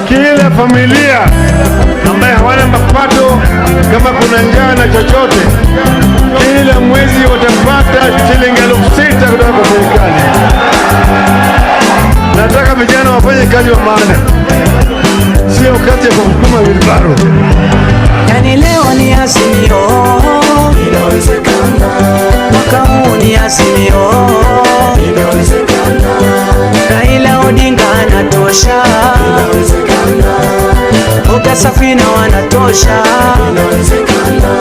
Kila familia ambaye hawana mapato, kama kuna njaa na chochote, kila mwezi watapata shilingi 6,000 kutoka kwa serikali. Nataka vijana wafanye kazi wa maana, sio kazi ya kusukuma wilbaro. Yani leo ni Azimio, inawezekana. Mwaka huu ni Azimio, inawezekana. Raila Odinga anatosha, inawezekana. Boga Safina wanatosha, inawezekana.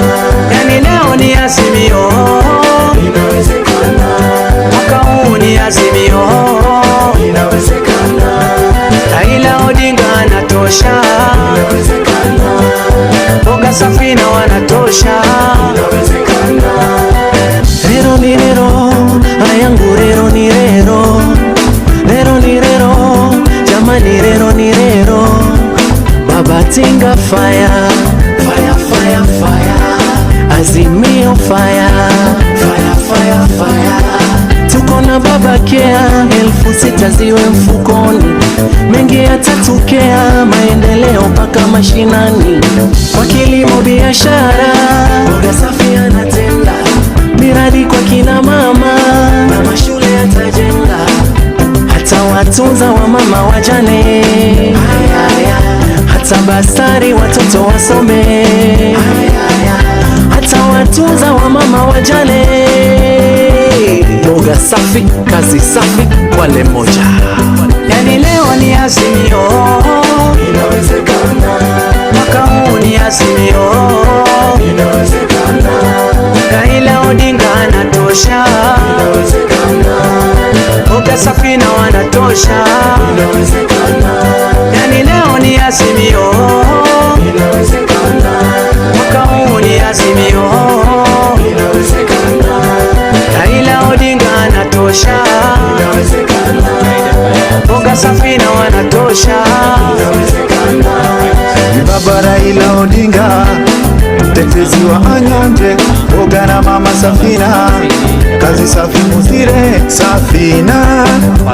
Yani leo ni Azimio, inawezekana. Mwaka huu ni Azimio, inawezekana. Raila Odinga anatosha, inawezekana. Boga Safina wanatosha, inawezekana. Rero ni rero, ayangu rero ni rero. Rero ni rero, jamani rero ni rero. Baba Tinga fire, fire, fire, fire. Azimio fire, fire, fire, fire. Tuko na baba Kea, 6,000 ziwe mfukoni. Mengi yatatokea, maendeleo paka mashinani. Kwa kilimo biashara, Boga Safi anatenda. Miradi kwa kina mama, na mashule yatajenga. Hata watunza wa mama wajane, hata basari watoto wasome, hata watunza wa mama wajane. Boga Safi, kazi safi, wale moja. Yani leo ni Azimio, inawezekana. Mwaka huu ni Azimio, inawezekana. Raila Odinga anatosha, inawezekana. Boga Safina wanatosha, inawezekana. Yani leo ni Azimio, inawezekana. Mwaka huu ni Azimio, inawezekana. Raila Odinga anatosha, inawezekana. Boga Safina wanatosha, inawezekana. Baba Raila Odinga, mtetezi wa anyonge. Boga na mama Safina, kazi safi muzire. Safina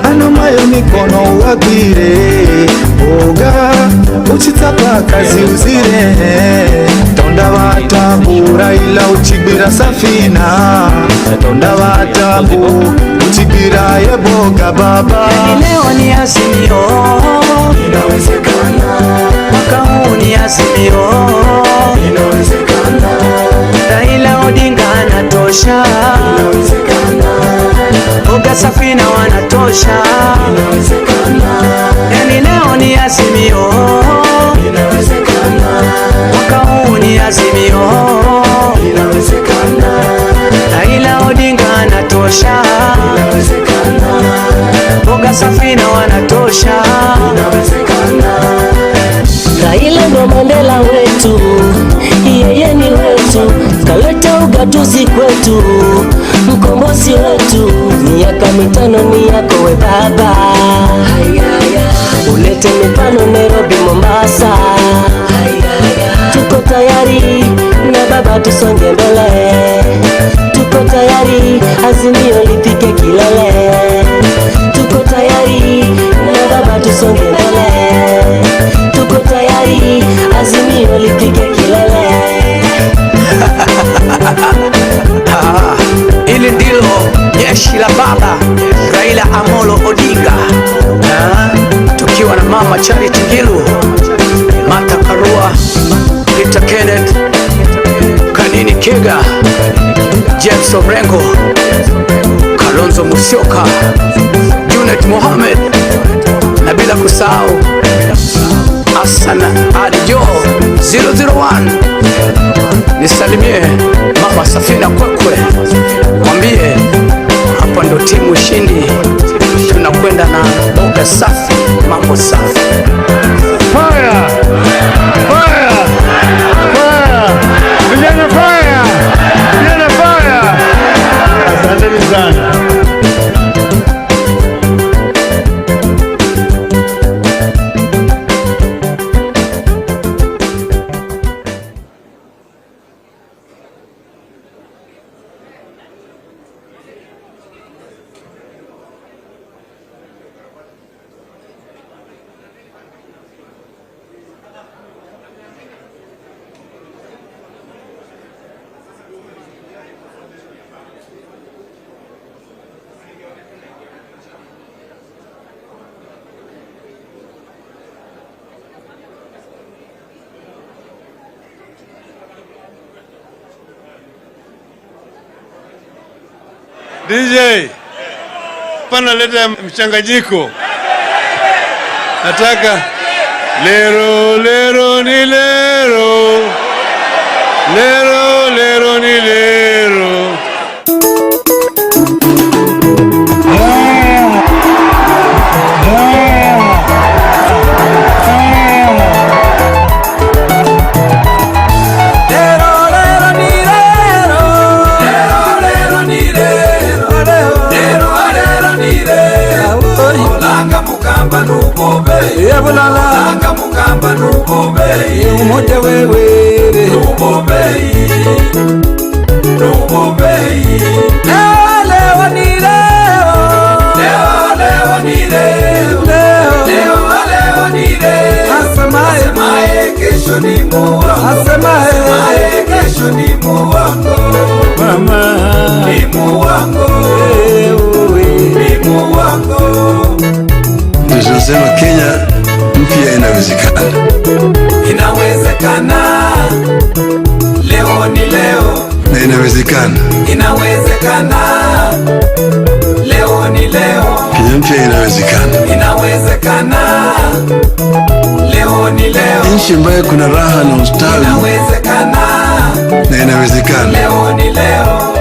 anomayo mikono uwagwire. Boga uchitapa kazi uzire. Tonda watabu Raila uchibira Safina. Tonda watabu uchibira ye Boga baba. Yani leo ni Azimio, inawezekana. Mwaka huu ni Azimio, inawezekana. Raila Odinga anatosha, inawezekana. Boga Safina wanatosha, inawezekana. Yani leo ni Azimio, inawezekana. Mwaka huu ni Azimio, inawezekana. Raila Odinga anatosha, inawezekana. Boga Safina wanatosha, inawezekana. Raila ndo Mandela wetu, yeye ni wetu. Kaleta ugatuzi kwetu, mkombozi wetu. Miaka 5 ni yako we baba, ulete mifano Nairobi, Mombasa. Tuko tayari na baba, tusonge mbele. Tuko tayari, Azimio lifike kilele. Tuko tayari na baba, tusonge mbele. Mama Charity Gilu, Mata Karua, Peter Kenneth, Kanini Kiga, James Orengo, Kalonzo Musyoka, Junet Mohamed, na bila kusahau Asana Alijo 001. Nisalimie Mama Safina Kwekwe, mwambie hapa ndo timu ushindi, tunakwenda na boga safi, mambo safi. Fire! Fire! Fire! Vijana fire! Vijana fire! Asanteni sana. DJ, pana leta mchanganyiko. Nataka lero lero ni lero, lero lero ni lero. Langa mukamba nubobei umoja wewe nubobei leo ni leo leo ni leo leo ni leo asemaye kesho ni muongo asemaye kesho ni muongo mama ni muongo ni muongo. Tunasema Kenya mpya inawezekana. Inawezekana. Leo ni leo. Na inawezekana. Inawezekana. Leo ni leo. Kenya mpya inawezekana. Inawezekana. Leo ni leo. Nchi ambayo kuna raha na ustawi. Inawezekana. Na inawezekana. Leo ni leo.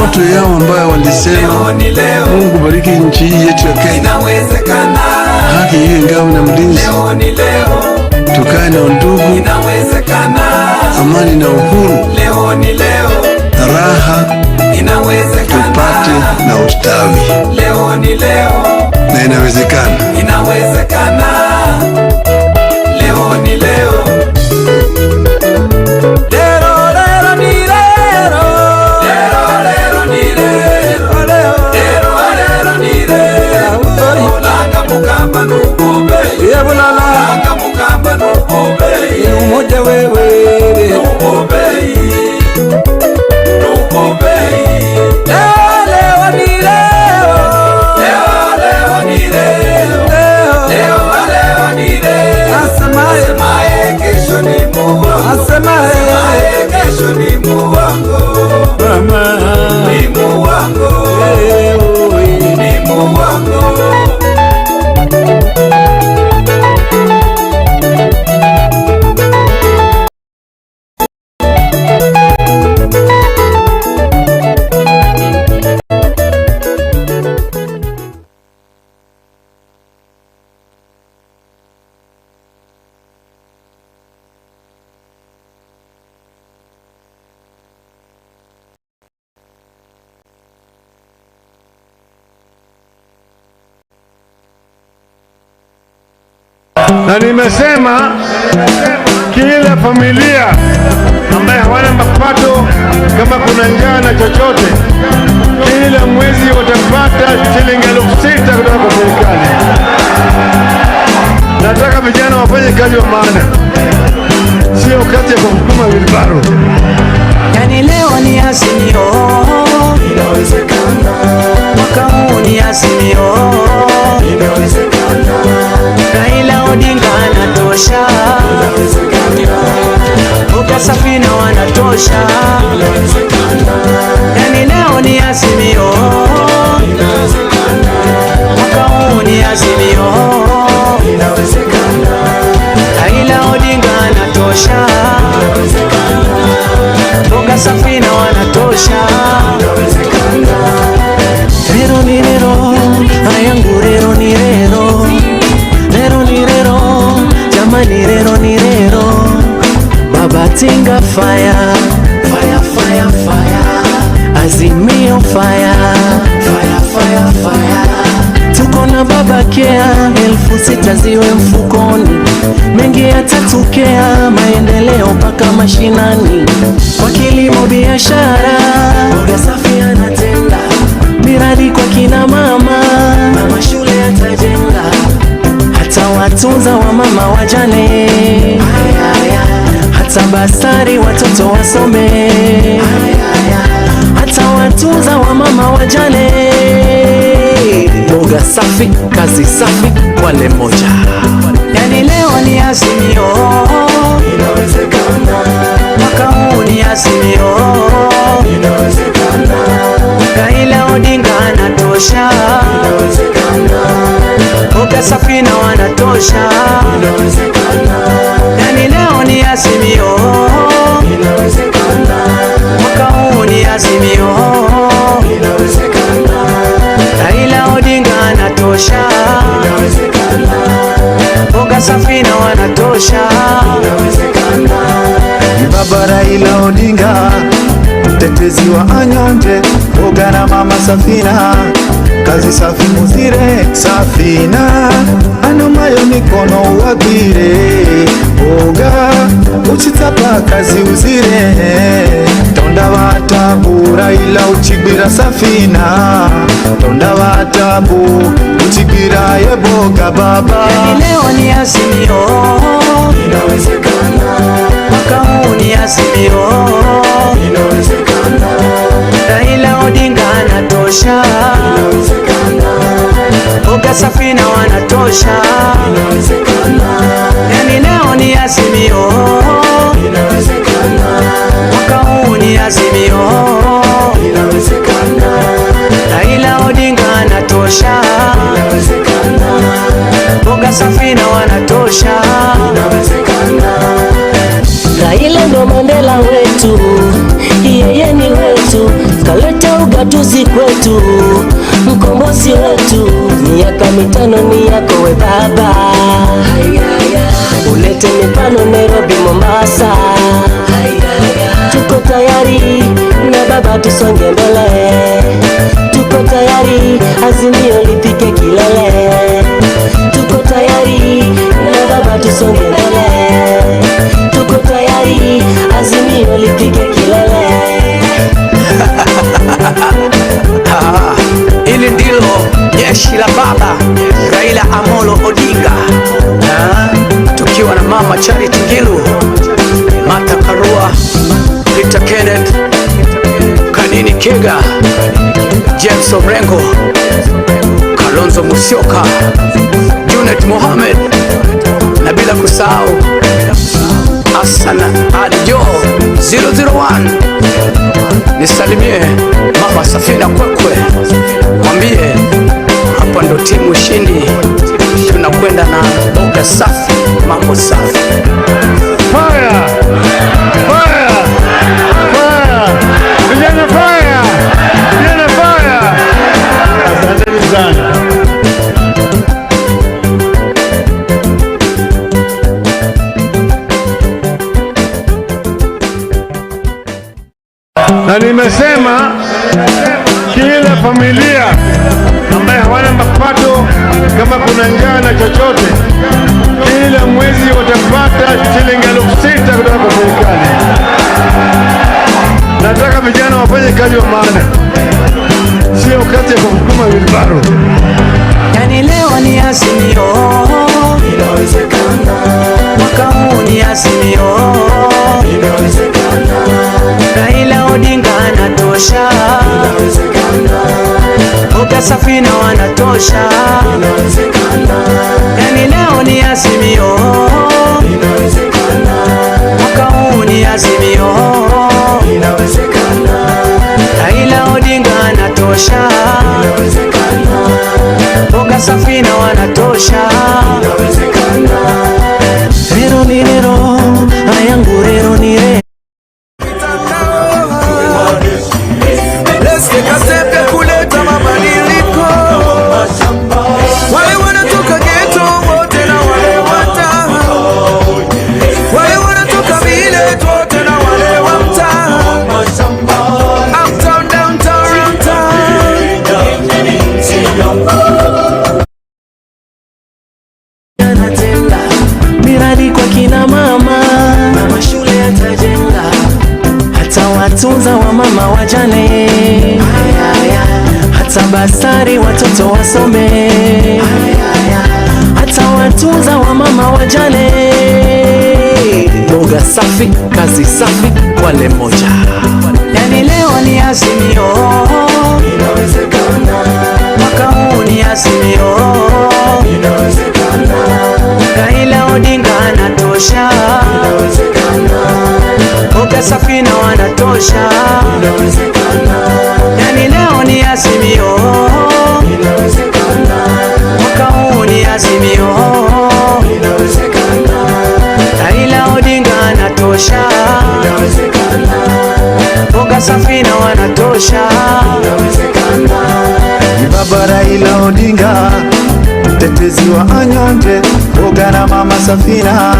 Watu yao ambao walisema Mungu bariki nchi yetu ya Kenya. Inawezekana. Haki iwe ngao na mlinzi. Leo ni leo. Tukae na undugu. Inawezekana. Amani na uhuru. Leo ni leo. Raha. Inawezekana. Tupate na ustawi. Leo ni leo. Na inawezekana. Inawezekana. Leo ni leo. Langa mukamba nubobei umoja wewe nubobei leo ni leo leo ni leo leo ni leo asemaye kesho ni muongo asemaye kesho ni muongo mama ni muongo ni muongo. Na nimesema kila familia ambaye hawana mapato, kama kuna njaa na chochote, kila mwezi watapata shilingi 6,000 kutoka kwa serikali. Nataka vijana wafanye kazi wa maana, sio kazi ya kusukuma wilbaro. Yani leo ni azimio, inawezekana. Mwaka huu ni azimio, inawezekana. Raila Odinga anatosha, inawezekana. Boga Safina wanatosha, inawezekana. Yani leo ni azimio, inawezekana. Mwaka huu ni azimio, inawezekana. Raila Odinga anatosha, inawezekana. Boga Safina wanatosha, inawezekana. Rero ni rero, ayangu rero ni rero. Rero ni rero, jamani rero ni rero. Baba Tinga fire, fire, fire, fire. Azimio fire, fire, fire, fire. Tuko na baba Kea, 6,000 ziwe mfukoni. Mengi yatatokea, maendeleo mpaka mashinani. Kwa kilimo biashara, Boga Safi anatenda. Miradi kwa kina mama, mama shule atajenga. Hata watunza wa mama wajane, hata basari watoto wasome. Hata watunza wa mama wajane. Boga Safi, kazi safi kwa moja. Yani leo ni azimio, inawezekana. Mwaka huu ni azimio, inawezekana. Raila Odinga anatosha, inawezekana. Boga Safina wanatosha, inawezekana. Yani leo ni azimio, inawezekana. Mwaka huu ni azimio, inawezekana. Raila Odinga anatosha, inawezekana. Boga Safina wanatosha, inawezekana. Baba Raila Odinga, mtetezi wa anyonge. Boga na mama Safina, kazi safi muzire. Safina anomayo mikono wagire. Boga uchitapa kazi uzire. Tonda watabu Raila uchibira Safina. Tonda watabu uchibira ye Boga baba. Yani leo ni azimio, inawezekana. Mwaka huu ni azimio, inawezekana. Raila Odinga anatosha, inawezekana. Boga Safina wanatosha, inawezekana. Yani leo ni azimio, inawezekana. Mwaka huu ni azimio, inawezekana. Raila Odinga anatosha, inawezekana. Boga Safina wanatosha, inawezekana. Raila ndo Mandela wetu, yeye ni wetu, kaleta ugatuzi kwetu, mkombozi wetu. Miaka 5 ni yako we baba, ulete mifano Nairobi, Mombasa. Tuko tayari na baba, tusonge mbele. Tuko tayari, azimio lipike kilele. Tuko tayari na baba, tusonge mbele. Tuko tayari, azimio lipike kilele. Hili ndilo jeshi la baba Raila Amolo Odinga, tukiwa na mama Charity Ngilu, Martha Karua, Peter Kenneth, Kanini Kega, James Orengo, Kalonzo Musyoka, Junet Mohamed, na bila kusahau Hassan Adjo 001. Nisalimie mama Safina Kwekwe, mwambie hapa ndo timu shindi, tunakwenda na Boga Safi, mambo safi. Fire! Fire! Fire! Vijana fire! Vijana fire! Asanteni sana. Na nimesema kila familia ambaye hawana mapato, kama kuna njaa na chochote, kila mwezi watapata shilingi 6,000 kutoka kwa serikali. Nataka vijana wafanye kazi wa maana, sio kazi ya kusukuma wilbaro. Yani leo ni azimio, inawezekana. Mwaka huu ni azimio, inawezekana. Raila Odinga anatosha, inawezekana. Boga Safina wanatosha, inawezekana. Yani leo ni azimio, inawezekana. Mwaka huu ni azimio, inawezekana. Raila Odinga anatosha, inawezekana. Boga Safina wanatosha, inawezekana. Rero ni rero, ayangu rero ni rero. Let's take a step ya kuleta mabadiliko. Wale wanatoka ghetto wote na wale wata, wale wanatoka vile wote na wale wa mtaa, uptown, downtown, downtown. Anajenga miradi kwa kina mama na mashule yatajenga, hata watunza wa mama wajane, hata basari watoto wasome, hata watunza wa mama wajane. Boga safi, kazi safi, wale moja. Yani leo ni azimio, inawezekana. Mwaka huu ni azimio, inawezekana. Raila Odinga anatosha, inawezekana. Boga Safina wanatosha, inawezekana. Yani leo ni azimio, inawezekana. Mwaka huu ni azimio, inawezekana. Raila Odinga anatosha, inawezekana. Boga Safina wanatosha, inawezekana. Baba Raila Odinga, mtetezi wa anyonge, Boga na mama Safina,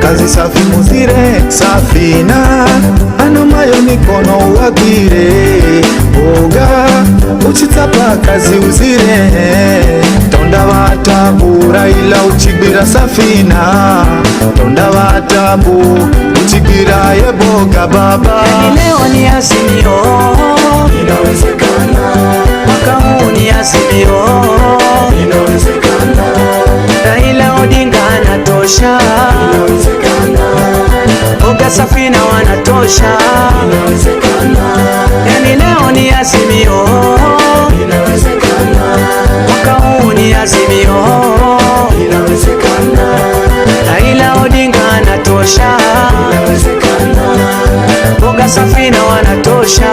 kazi safi muzire Safina, anomayo mikono uwagire. Boga uchitapa kazi uzire, tonda watabu Raila uchibira Safina, tonda watabu uchibira ye Boga baba. Yani leo ni azimio, inawezekana. Mwaka huu ni azimio, inawezekana. Raila Odinga anatosha, inawezekana. Boga Safina wanatosha, inawezekana. Yani leo ni azimio, inawezekana. Mwaka huu ni azimio, inawezekana. Raila Odinga anatosha, inawezekana. Boga Safina wanatosha,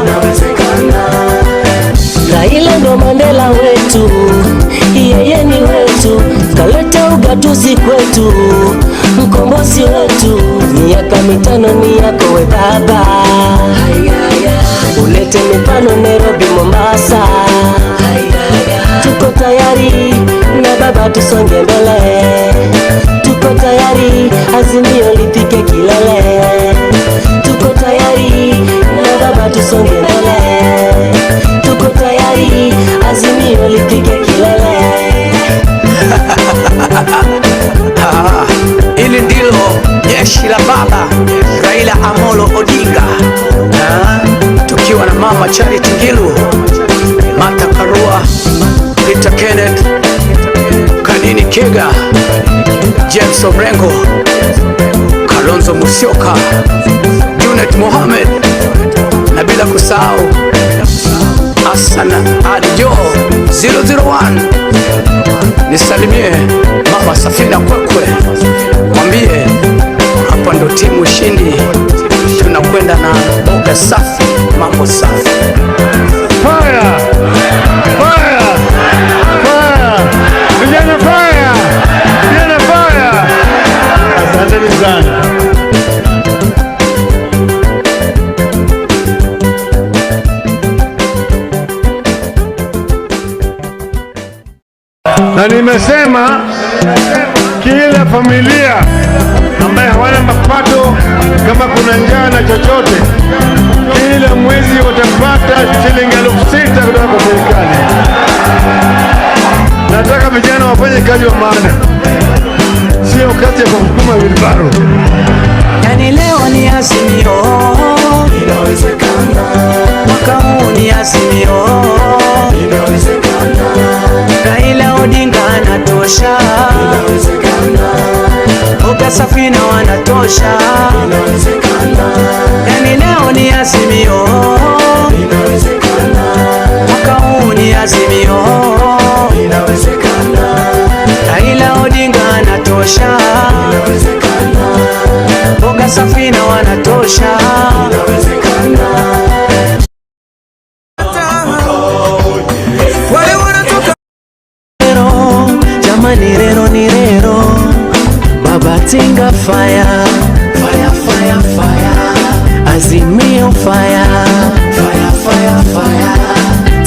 inawezekana. Raila ndo Mandela wetu, yeye ni wetu, kaleta ugatuzi kwetu, mkombozi wetu. Miaka mitano ni yako we baba, ulete mifano Nairobi, Mombasa. Tuko tayari na baba, tusonge mbele. Tuko tayari, azimio lifike kilele. Tuko tayari na baba, tusonge mbele. Tuko tayari, azimio lifike kilele. Hili ndilo jeshi la baba Raila Amolo Odinga, tukiwa na mama Charity Ngilu, Martha Karua, Peter Kenneth, Kanini Kega, James Obrengo, Kalonzo Musyoka, Junet Mohamed, na bila kusahau Hassan Ali Joho 001. Nisalimie mama Safina Kwekwe, mwambie hapa ndo timu ushindi, tunakwenda na Boga safi, mambo safi. Fire! Fire! Fire! Vijana fire! Vijana fire! Asanteni sana. Na nimesema kila familia ambaye hawana mapato, kama kuna njaa na chochote, kila mwezi watapata shilingi 6,000 kutoka kwa serikali. Nataka vijana wafanye kazi wa maana, hiyo kazi ya kusukuma wilbaro. Yani leo ni azimio, inawezekana. Mwaka huu ni azimio, inawezekana. Raila Odinga anatosha, inawezekana. Boga Safina wanatosha, inawezekana. Yani leo ni azimio, inawezekana. Mwaka huu ni azimio, inawezekana. Raila Odinga anatosha, inawezekana. Boga Safina wanatosha, inawezekana. Wale wanatoka Rero, jamani rero ni rero. Baba Tinga fire, fire, fire, fire. Azimio fire, fire, fire, fire.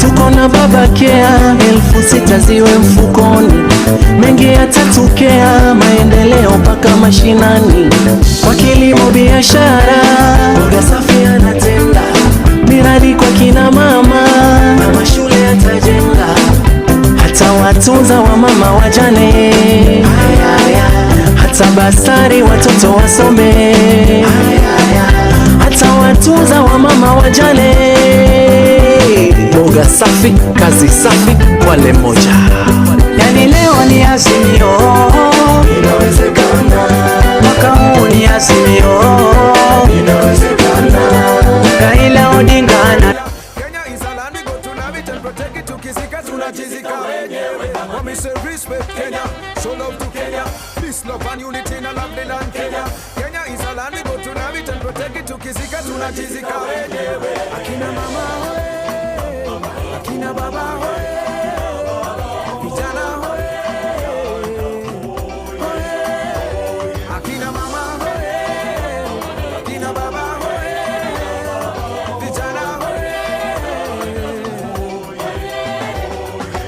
Tuko na baba Kea, 6,000 ziwe mfukoni. Mengi yatatokea, maendeleo mpaka mashinani. Kwa kilimo biashara, Boga Safi anatenda. Miradi kwa kina mama, na mashule yatajenga. Hata watunza wa mama wajane, hata basari watoto wasome, hata watunza wa mama wajane. Boga Safi, kazi safi, wale moja. Yani leo ni azimio, inawezekana. Mwaka huu ni azimio, inawezekana. Raila Odinga ana Kenya is a land we go to love it and protect it. Tukizika tunachizika wenyewe. Mommy say respect Kenya, show love to Kenya. Peace, love and unity in a lovely land Kenya. Kenya is a land we go to love it and protect it. Tukizika tunachizika wenyewe. Akina mama hoe, akina baba hoe, vijana hoe, akina mama hoe, akina baba hoe, vijana hoe,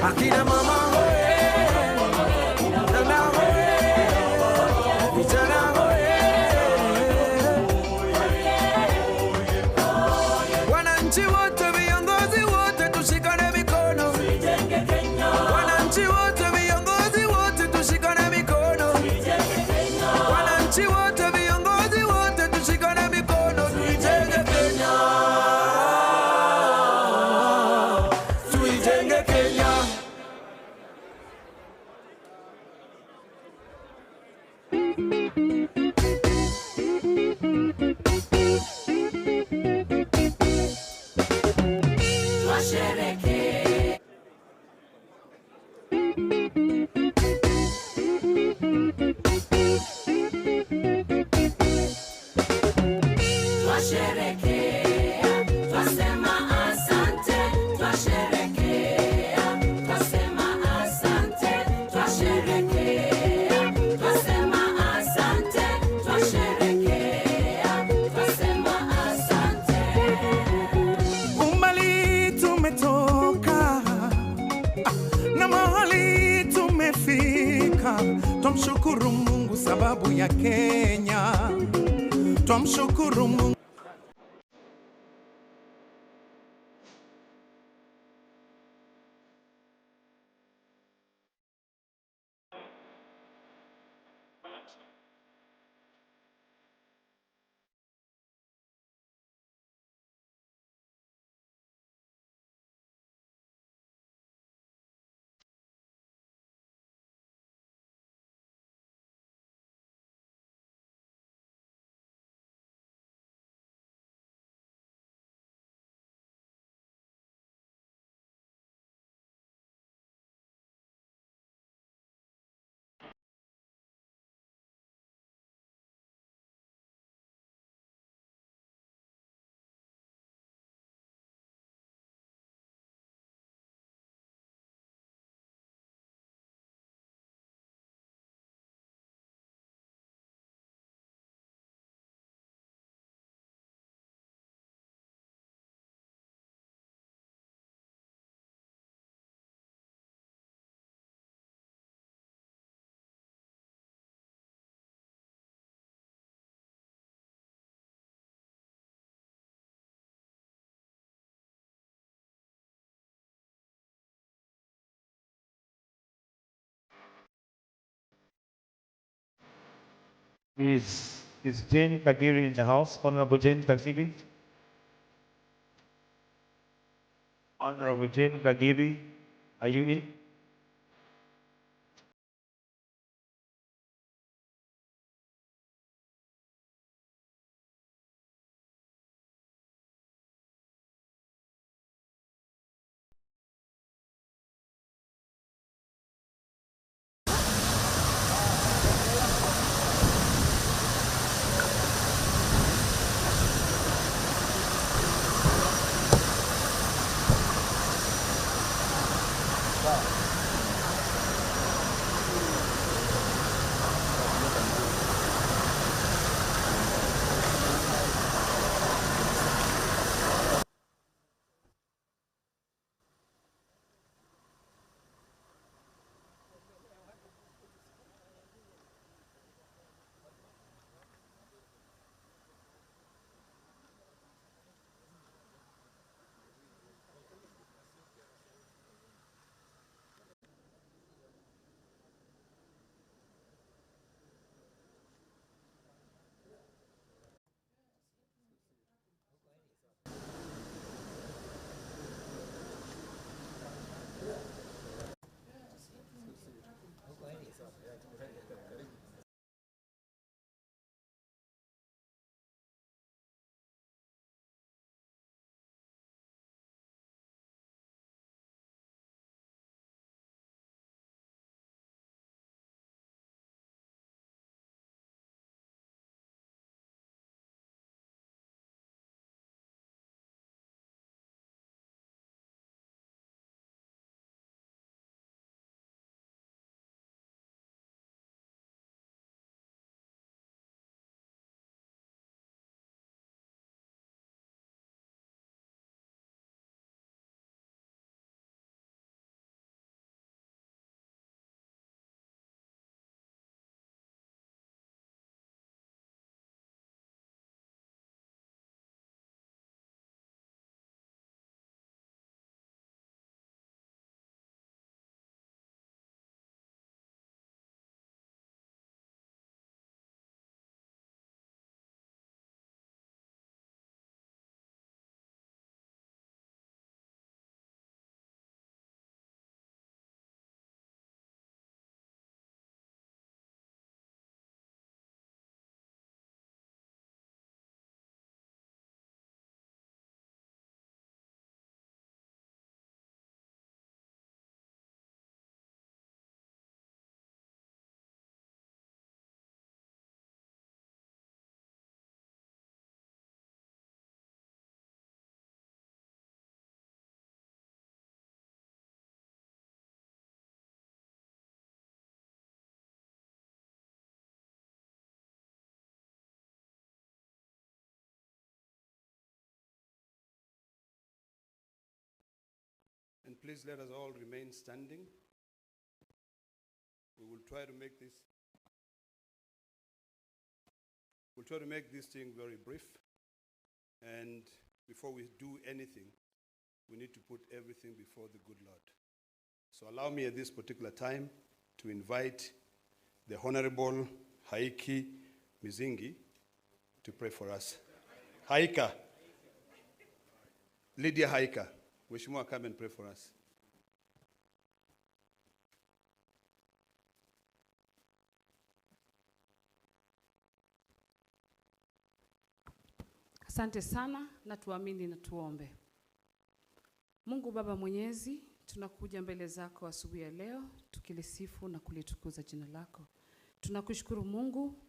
akina mama hoe, dada hoe, vijana hoe. Wananchi wote, viongozi wote, tushikane mikono. Wananchi wote, viongozi wote, tushikane mikono. Wananchi wote, viongozi wote, tushikane mikono. Tuijenge Kenya, tuijenge Kenya. Umbali tumetoka na mahali tumefika, twamshukuru Mungu sababu ya Kenya, twamshukuru Mungu. Is Jane Kagiri in the house? Honorable Jane Kagiri? Honorable Jane Kagiri, are you in? And please let us all remain standing. We will try to make this thing very brief. And before we do anything, we need to put everything before the good Lord. So allow me at this particular time to invite the Honorable Haiki Mizingi to pray for us. Haika. Lydia Haika. Mheshimiwa, come and pray for us. Asante sana na tuamini na tuombe. Mungu Baba Mwenyezi, tunakuja mbele zako asubuhi ya leo tukilisifu na kulitukuza jina lako. Tunakushukuru Mungu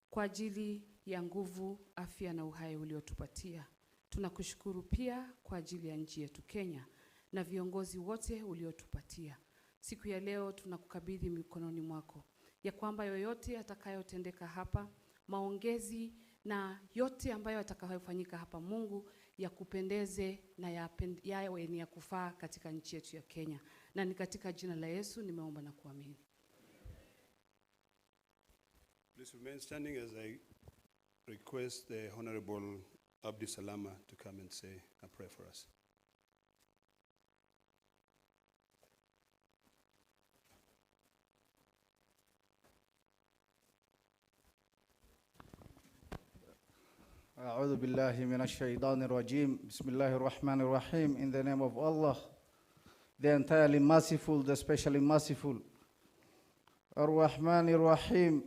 kwa ajili ya nguvu, afya na uhai uliotupatia. Tunakushukuru pia kwa ajili ya nchi yetu Kenya na viongozi wote uliotupatia. Siku ya leo tunakukabidhi mikononi mwako, ya kwamba yoyote atakayotendeka hapa, maongezi na yote ambayo yatakayofanyika hapa, Mungu, yakupendeze na yawe ni ya kufaa katika nchi yetu ya Kenya. Na ni katika jina la Yesu nimeomba na kuamini. Please remain standing as I request the Honorable Abdi Salama to come and say a prayer for us. أعوذ بالله من الشيطان الرجيم. بسم الله الرحمن الرحيم. In the name of Allah, the entirely merciful, the specially merciful. Ar-Rahman Ar-Rahim.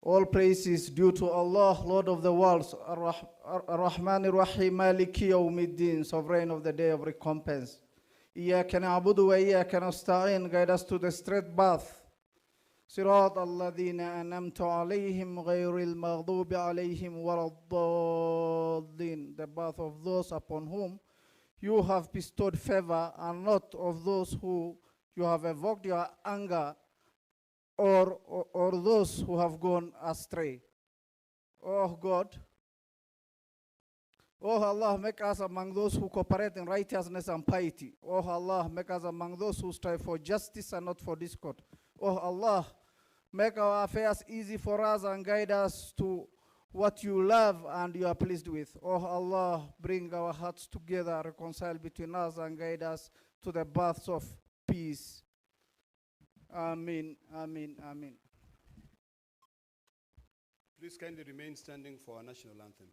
All praise is due to Allah, Lord of the worlds. Ar-Rahman Ar-Rahim, Maliki Yawmiddin, sovereign of the day of recompense. Iyaka na'budu wa iyaka nasta'in. Guide us to the straight path. صراط الذين أنعمت عليهم غير المغضوب عليهم ولا الضالين. The path of those upon whom you have bestowed favor, and not of those who you have evoked your anger, or those who have gone astray. Oh God, oh Allah, make us among those who cooperate in righteousness and piety. Oh Allah, make us among those who strive for justice and not for discord. Oh Allah, make our affairs easy for us and guide us to what you love and you are pleased with. Oh Allah, bring our hearts together, reconcile between us and guide us to the paths of peace. Amen, amen, amen. Please kindly remain standing for our national anthem.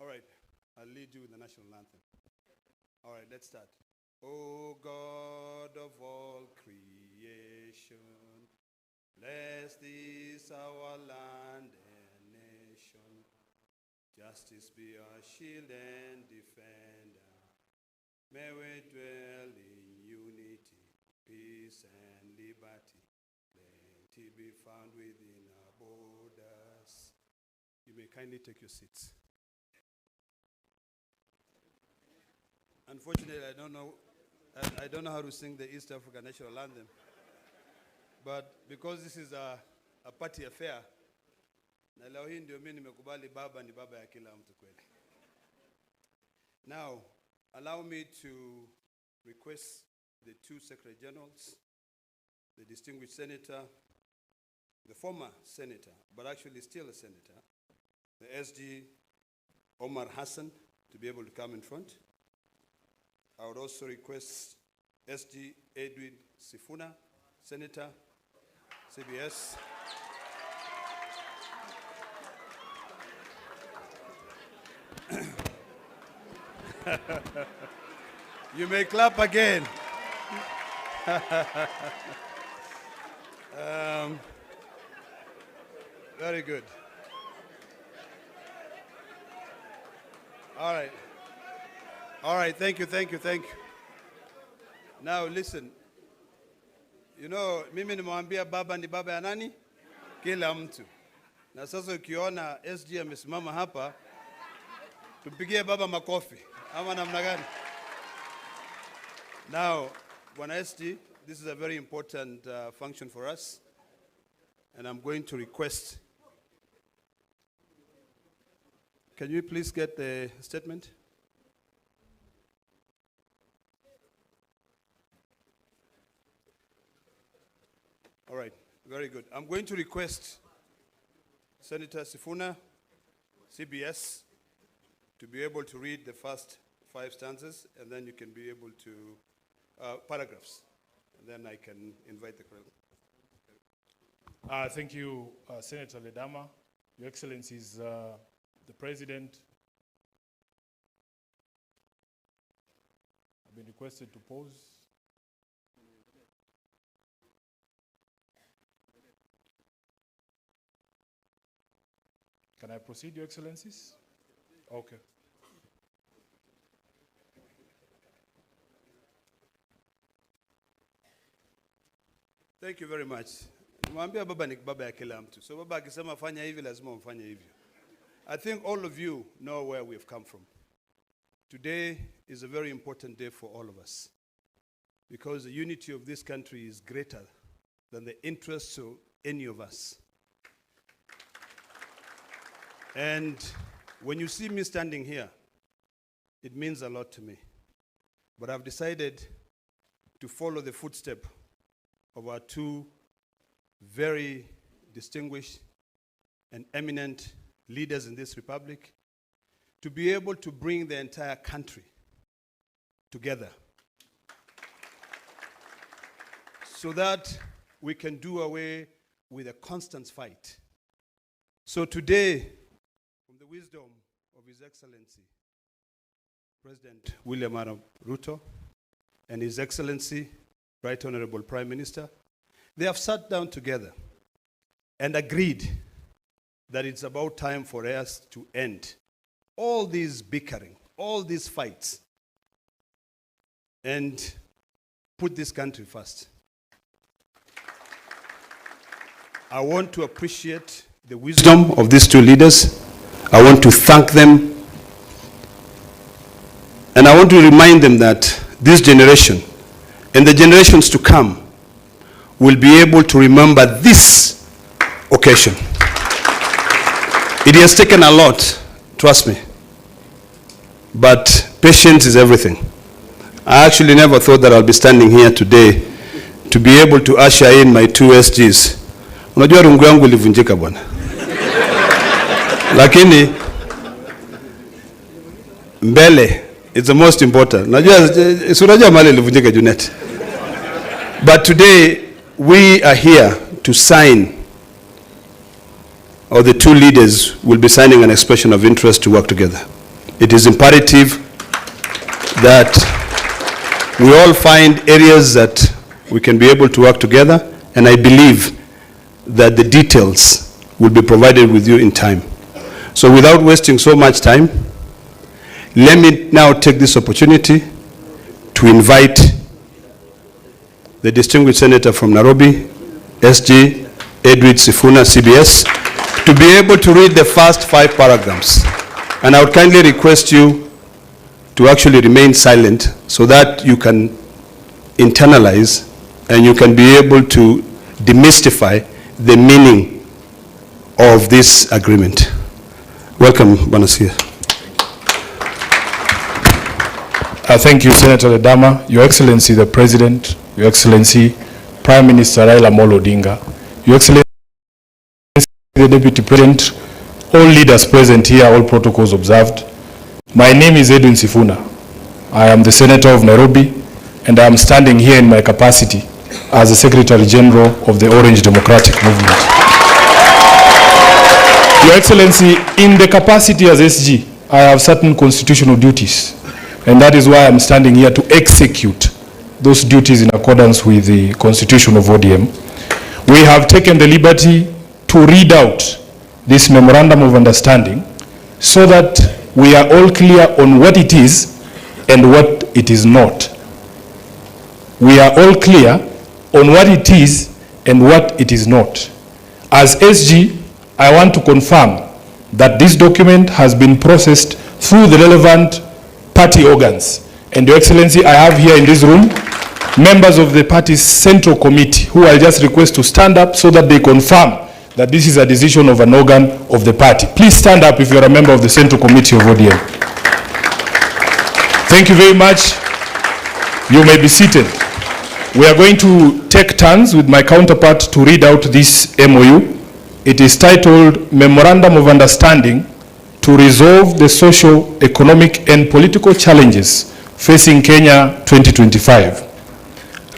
All right, I'll lead you with the national anthem. All right, let's start. O God of all creation, bless this our land and nation. Justice be our shield and defender. May we dwell in unity, peace and liberty. Plenty be found within our borders. You may kindly take your seats. Unfortunately, I don't know how to sing the East African national anthem. But because this is a party affair, na leo hii ndio mimi nimekubali baba ni baba ya kila mtu kweli. Now, allow me to request the two Secretary Generals, the distinguished senator, the former senator, but actually still a senator, the SG Omar Hassan, to be able to come in front. I would also request SG Edwin Sifuna, Senator, CBS. You may clap again. Very good. All right. All right, thank you. Now listen, you know, mimi nimwambia baba ni baba ya nani? Kila mtu. Na sasa ukiona SG amesimama hapa, tumpigie baba makofi. Ama namna gani? Now, Bwana SG, this is a very important function for us, and I'm going to request, can you please get the statement? All right, very good. I'm going to request Senator Sifuna, CBS, to be able to read the first 5 stanzas, and then you can be able to, paragraphs, and then I can invite the crowd. Thank you, Senator Ledama. Your Excellencies, the President, I've been requested to pause. Can I proceed, Your Excellencies? Okay. Thank you very much. Mwambia baba ni baba ya kila mtu. So baba akisema fanya hivi lazima mfanye hivyo. I think all of you know where we've come from. Today is a very important day for all of us, because the unity of this country is greater than the interests of any of us. And when you see me standing here, it means a lot to me. But I've decided to follow the footstep of our two very distinguished and eminent leaders in this republic to be able to bring the entire country together so that we can do away with a constant fight. So today, from the wisdom of His Excellency, President William R. Ruto, and His Excellency, Right Honorable Prime Minister, they have sat down together and agreed that it's about time for us to end all these bickering, all these fights, and put this country first. I want to appreciate the wisdom of these two leaders. I want to thank them. And I want to remind them that this generation and the generations to come will be able to remember this occasion. It has taken a lot, trust me. But patience is everything. I actually never thought that I'll be standing here today to be able to usher in my two SGs. Unajua rungu yangu ilivunjika bwana. Lakini mbele it's the most important. Unajua mali ilivunjika Junet. But today we are here to sign, or the two leaders will be signing an expression of interest to work together. It is imperative that we all find areas that we can be able to work together, and I believe that the details will be provided with you in time. So without wasting so much time, let me now take this opportunity to invite the distinguished senator from Nairobi, SG Edward Sifuna, CBS, to be able to read the first 5 paragraphs. And I would kindly request you to actually remain silent so that you can internalize and you can be able to demystify the meaning of this agreement. Welcome, Banasia. Thank you, Senator Ledama, Your Excellency the President, Your Excellency Prime Minister Raila Odinga, Your Excellency the Deputy President, all leaders present here, all protocols observed. My name is Edwin Sifuna. I am the Senator of Nairobi, and I am standing here in my capacity as the Secretary General of the Orange Democratic Movement. Your Excellency, in the capacity as SG, I have certain constitutional duties, and that is why I'm standing here to execute those duties in accordance with the Constitution of ODM. We have taken the liberty to read out this memorandum of understanding so that we are all clear on what it is and what it is not. We are all clear on what it is and what it is not. As SG, I want to confirm that this document has been processed through the relevant party organs. And Your Excellency, I have here in this room members of the party's central committee who I'll just request to stand up so that they confirm that this is a decision of an organ of the party. Please stand up if you're a member of the Central Committee of ODM. Thank you very much. You may be seated. We are going to take turns with my counterpart to read out this MOU. It is titled Memorandum of Understanding to Resolve the Social, Economic and Political Challenges Facing Kenya 2025.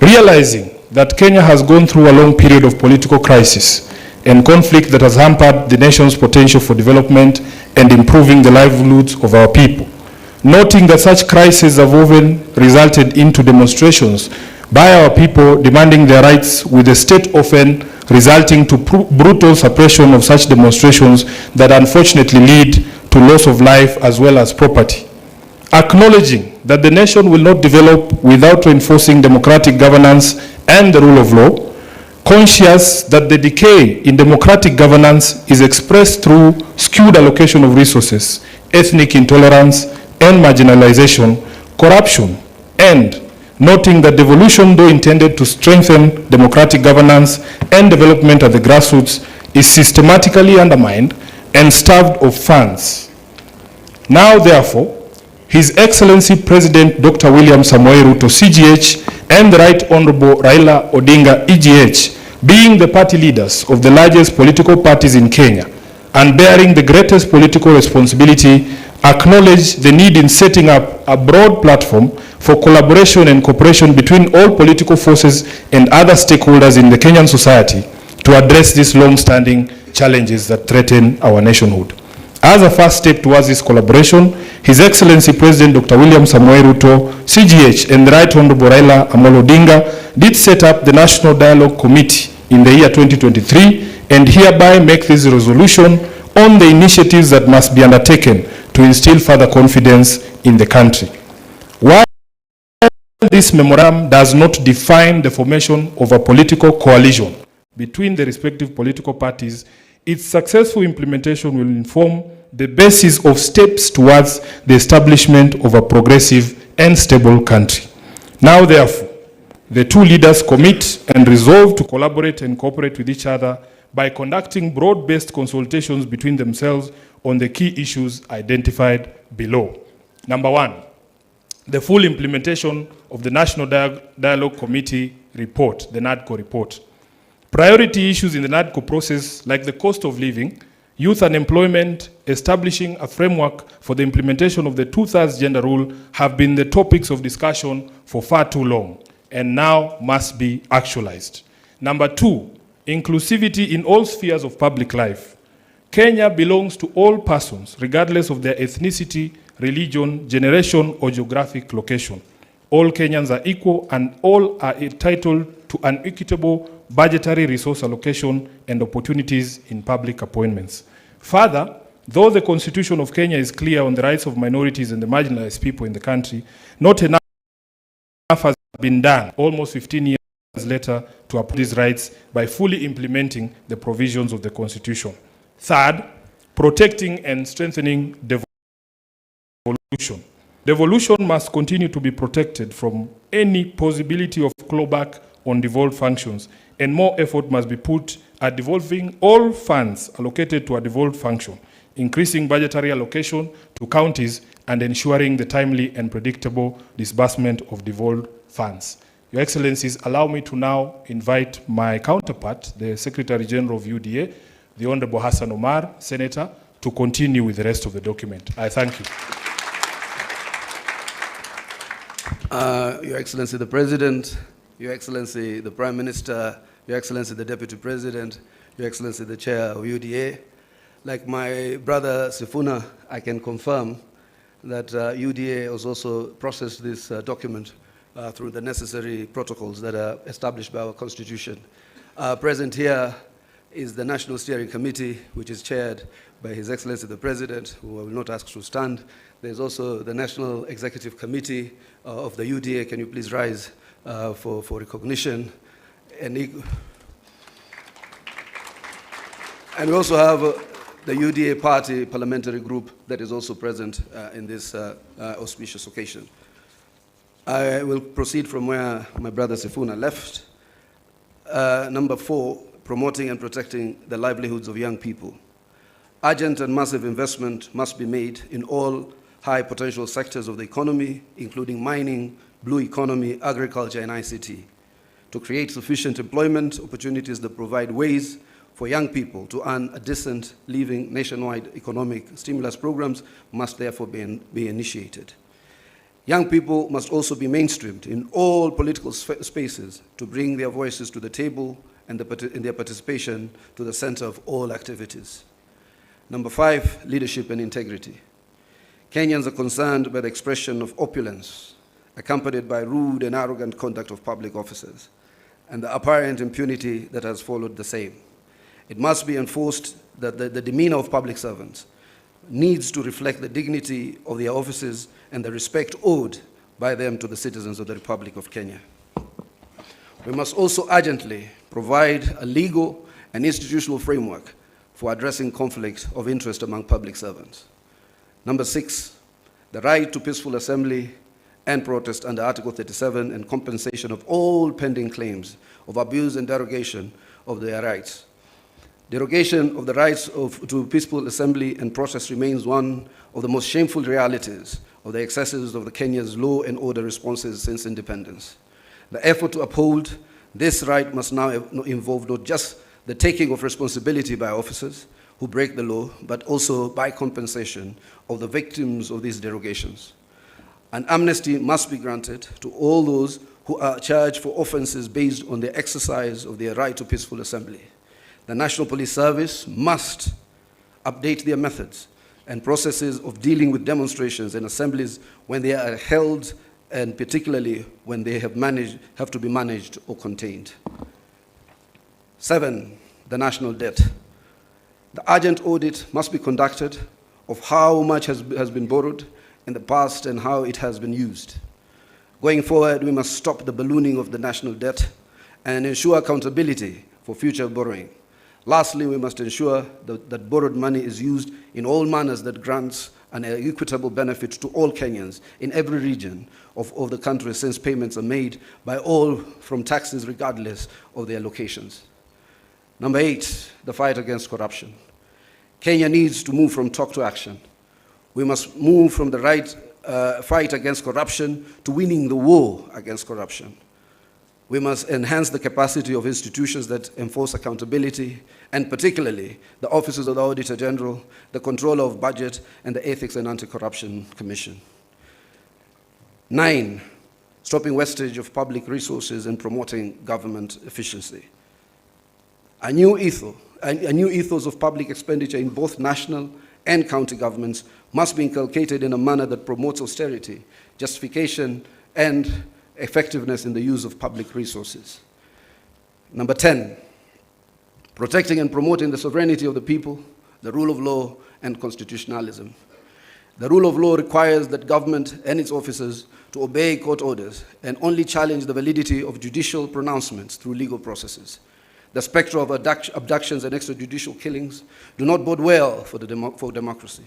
Realizing that Kenya has gone through a long period of political crisis and conflict that has hampered the nation's potential for development and improving the livelihoods of our people. Noting that such crises have often resulted into demonstrations by our people demanding their rights, with the state often resulting to brutal suppression of such demonstrations that unfortunately lead to loss of life as well as property. Acknowledging that the nation will not develop without reinforcing democratic governance and the rule of law, conscious that the decay in democratic governance is expressed through skewed allocation of resources, ethnic intolerance and marginalization, corruption, and noting that devolution, though intended to strengthen democratic governance and development at the grassroots, is systematically undermined and starved of funds. Now, therefore, His Excellency President Dr. William Samoei Ruto, CGH, and the Right Honorable Raila Odinga, EGH, being the party leaders of the largest political parties in Kenya, and bearing the greatest political responsibility, acknowledge the need in setting up a broad platform for collaboration and cooperation between all political forces and other stakeholders in the Kenyan society to address these long-standing challenges that threaten our nationhood. As a first step towards this collaboration, His Excellency President Dr. William Samoei Ruto, CGH, and the Right Honorable Raila Odinga did set up the National Dialogue Committee in the year 2023 and hereby make this resolution on the initiatives that must be undertaken to instill further confidence in the country. While this memorandum does not define the formation of a political coalition between the respective political parties, its successful implementation will inform the basis of steps towards the establishment of a progressive and stable country. Now, therefore, the two leaders commit and resolve to collaborate and cooperate with each other by conducting broad-based consultations between themselves on the key issues identified below. Number one, the full implementation of the National Dialogue Committee report, the NADCO report. Priority issues in the NADCO process, like the cost of living, youth unemployment, establishing a framework for the implementation of the 2/3 gender rule, have been the topics of discussion for far too long and now must be actualized. Number two, inclusivity in all spheres of public life. Kenya belongs to all persons, regardless of their ethnicity, religion, generation, or geographic location. All Kenyans are equal and all are entitled to an equitable budgetary resource allocation and opportunities in public appointments. Further, though the Constitution of Kenya is clear on the rights of minorities and the marginalized people in the country, not enough has been done almost 15 years later to uphold these rights by fully implementing the provisions of the Constitution. Third, protecting and strengthening devolution. Devolution must continue to be protected from any possibility of clawback on devolved functions, and more effort must be put at devolving all funds allocated to a devolved function, increasing budgetary allocation to counties, and ensuring the timely and predictable disbursement of devolved funds. Your Excellencies, allow me to now invite my counterpart, the Secretary General of UDA, the Honorable Hassan Omar, Senator, to continue with the rest of the document. I thank you. Your Excellency the President, Your Excellency the Prime Minister, Your Excellency the Deputy President, Your Excellency the Chair of UDA. Like my brother Sifuna, I can confirm that UDA has also processed this document through the necessary protocols that are established by our Constitution. Present here is the National Steering Committee, which is chaired by His Excellency the President, who I will not ask to stand. There's also the National Executive Committee of the UDA. Can you please rise for recognition? And we also have the UDA Party Parliamentary Group that is also present in this auspicious occasion. I will proceed from where my brother Sifuna left. Number 4, promoting and protecting the livelihoods of young people. Urgent and massive investment must be made in all high potential sectors of the economy, including mining, blue economy, agriculture, and ICT, to create sufficient employment opportunities that provide ways for young people to earn a decent living. Nationwide economic stimulus programs must therefore be initiated. Young people must also be mainstreamed in all political spaces to bring their voices to the table and their participation to the center of all activities. Number 5, leadership and integrity. Kenyans are concerned by the expression of opulence, accompanied by rude and arrogant conduct of public officers, and the apparent impunity that has followed the same. It must be enforced that the demeanor of public servants needs to reflect the dignity of their offices and the respect owed by them to the citizens of the Republic of Kenya. We must also urgently provide a legal and institutional framework for addressing conflict of interest among public servants. Number 6, the right to peaceful assembly and protest under Article 37 and compensation of all pending claims of abuse and derogation of their rights. Derogation of the rights to peaceful assembly and protest remains one of the most shameful realities of the excesses of the Kenya's law and order responses since independence. The effort to uphold this right must now involve not just the taking of responsibility by officers who break the law, but also by compensation of the victims of these derogations. An amnesty must be granted to all those who are charged for offenses based on the exercise of their right to peaceful assembly. The National Police Service must update their methods and processes of dealing with demonstrations and assemblies when they are held, and particularly when they have to be managed or contained. 7, the national debt. The urgent audit must be conducted of how much has been borrowed in the past and how it has been used. Going forward, we must stop the ballooning of the national debt and ensure accountability for future borrowing. Lastly, we must ensure that borrowed money is used in all manners that grants an equitable benefit to all Kenyans in every region of the country, since payments are made by all from taxes regardless of their locations. Number 8, the fight against corruption. Kenya needs to move from talk to action. We must move from the fight against corruption to winning the war against corruption. We must enhance the capacity of institutions that enforce accountability, and particularly the offices of the Auditor General, the Controller of Budget, and the Ethics and Anti-Corruption Commission. 9, stopping wastage of public resources and promoting government efficiency. A new ethos of public expenditure in both national and county governments must be inculcated in a manner that promotes austerity, justification, and effectiveness in the use of public resources. Number 10, protecting and promoting the sovereignty of the people, the rule of law, and constitutionalism. The rule of law requires that government and its officers to obey court orders and only challenge the validity of judicial pronouncements through legal processes. The specter of abductions and extrajudicial killings do not bode well for democracy.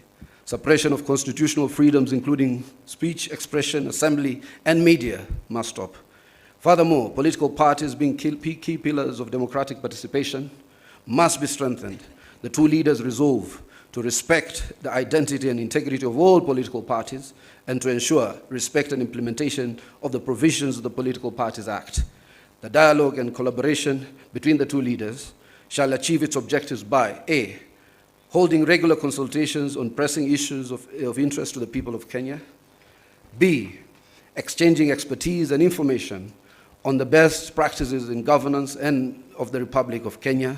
Suppression of constitutional freedoms, including speech, expression, assembly, and media, must stop. Furthermore, political parties, being key pillars of democratic participation, must be strengthened. The two leaders resolve to respect the identity and integrity of all political parties and to ensure respect and implementation of the provisions of the Political Parties Act. The dialogue and collaboration between the two leaders shall achieve its objectives by A, holding regular consultations on pressing issues of interest to the people of Kenya. B, exchanging expertise and information on the best practices in governance and of the Republic of Kenya.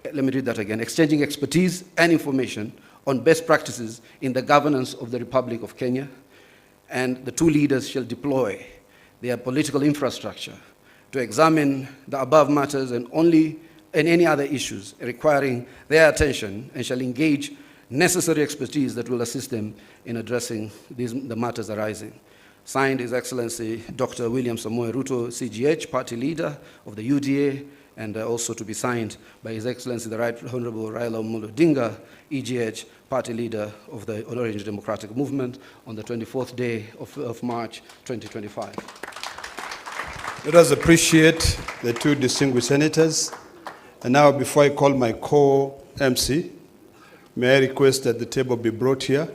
Let me read that again. Exchanging expertise and information on best practices in the governance of the Republic of Kenya. And the two leaders shall deploy their political infrastructure to examine the above matters and any other issues requiring their attention, and shall engage necessary expertise that will assist them in addressing the matters arising. Signed, His Excellency Dr. William Samoei Ruto, CGH, Party Leader of the UDA, and also to be signed by His Excellency the Right Honorable Raila Odinga, EGH, Party Leader of the Orange Democratic Movement, on the 24th day of March 2025. Let us appreciate the two distinguished senators. And now, before I call my co-MC, may I request that the table be brought here?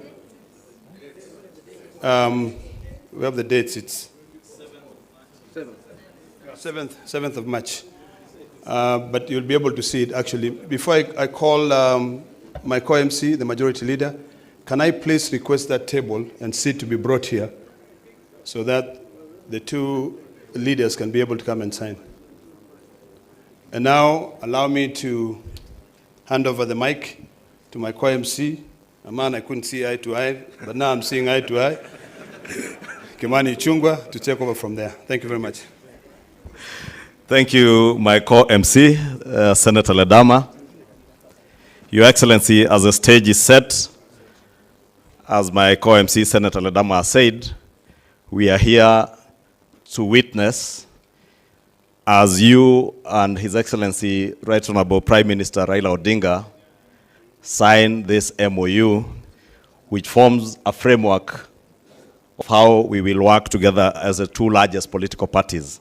We have the dates. It's 7th of March. But you'll be able to see it actually. Before I call my co-MC, the majority leader, can I please request that table and seat to be brought here so that the two leaders can be able to come and sign. And now, allow me to hand over the mic to my co-MC, a man I couldn't see eye to eye, but now I'm seeing eye to eye, Kimani Ichung'wah, to take over from there. Thank you very much. Thank you, my co-MC, Senator Ledama. Your Excellency, as the stage is set, as my co-MC, Senator Ledama, said, we are here to witness as you and His Excellency Right Honorable Prime Minister Raila Odinga sign this MOU, which forms a framework of how we will work together as the two largest political parties.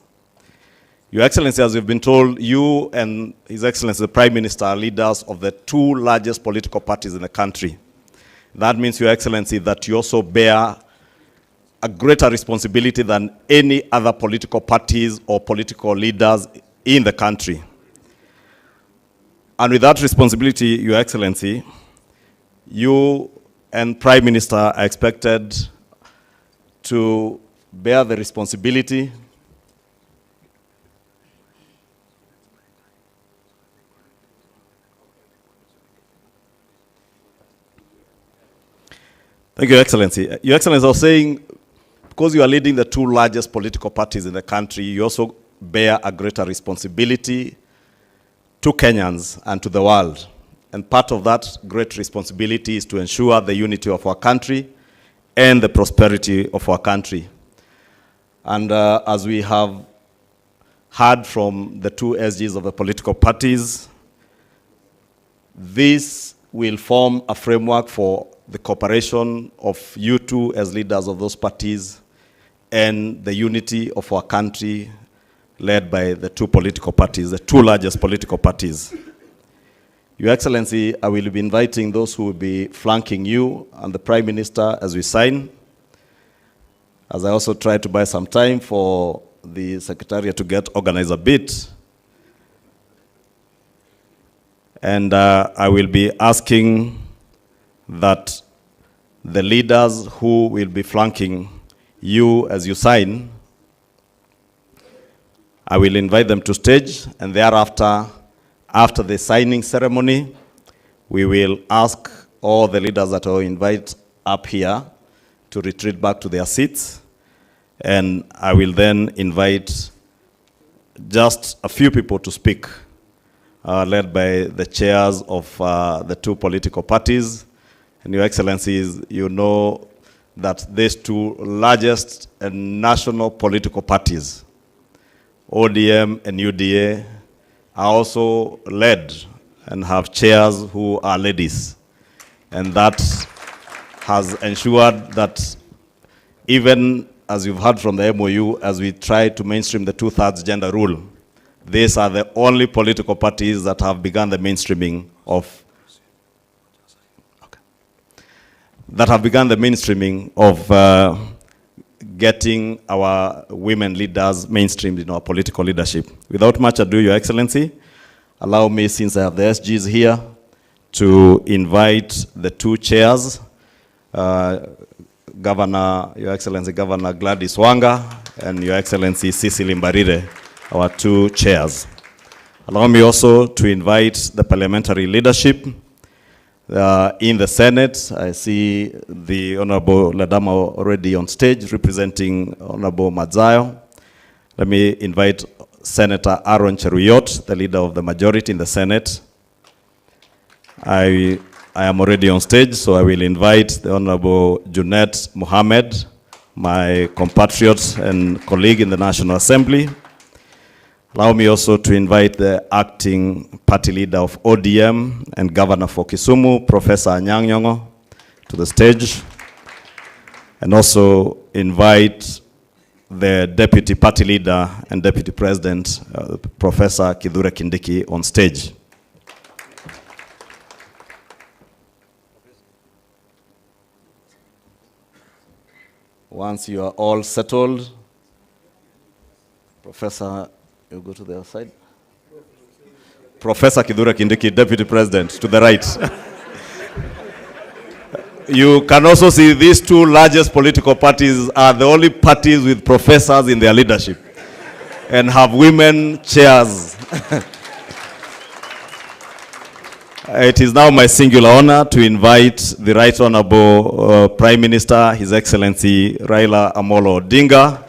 Your Excellency, as we've been told, you and His Excellency the Prime Minister are leaders of the two largest political parties in the country. That means, Your Excellency, that you also bear a greater responsibility than any other political parties or political leaders in the country. And with that responsibility, Your Excellency, you and Prime Minister are expected to bear the responsibility Thank you, Your Excellency. Your Excellency, I was saying, because you are leading the two largest political parties in the country, you also bear a greater responsibility to Kenyans and to the world. And part of that great responsibility is to ensure the unity of our country and the prosperity of our country. And as we have heard from the two SGs of the political parties, this will form a framework for the cooperation of you two as leaders of those parties and the unity of our country led by the two political parties, the two largest political parties. Your Excellency, I will be inviting those who will be flanking you and the Prime Minister as we sign, as I also try to buy some time for the Secretariat to get organized a bit. And I will be asking that the leaders who will be flanking you as you sign, I will invite them to stage, and thereafter, after the signing ceremony, we will ask all the leaders that I invite up here to retreat back to their seats, and I will then invite just a few people to speak, led by the chairs of the two political parties. And Your Excellencies, you know that these two largest national political parties, ODM and UDA, are also led and have chairs who are ladies. And that has ensured that even as you've heard from the MOU, as we try to mainstream the 2/3 gender rule, these are the only political parties that have begun the mainstreaming of getting our women leaders mainstreamed in our political leadership. Without much ado, Your Excellency, allow me, since I have the SGs here, to invite the two chairs, Governor, Your Excellency, Governor Gladys Wanga, and Your Excellency Cecily Mbarire, our two chairs. Allow me also to invite the parliamentary leadership. In the Senate, I see the Honorable Ledama already on stage representing Honorable Madzayo. Let me invite Senator Aaron Cheruyot, the leader of the majority in the Senate. I am already on stage, so I will invite the Honorable Junet Mohammed, my compatriot and colleague in the National Assembly. Allow me also to invite the acting party leader of ODM and governor for Kisumu, Professor Anyang' Nyong'o, to the stage. And also invite the deputy party leader and deputy president, Professor Kithure Kindiki, on stage. Once you are all settled, Professor, you go to the other side. Professor Kithure Kindiki, Deputy President, to the right. You can also see these two largest political parties are the only parties with professors in their leadership and have women chairs. It is now my singular honor to invite the Right Honorable Prime Minister, His Excellency Raila Amolo Odinga,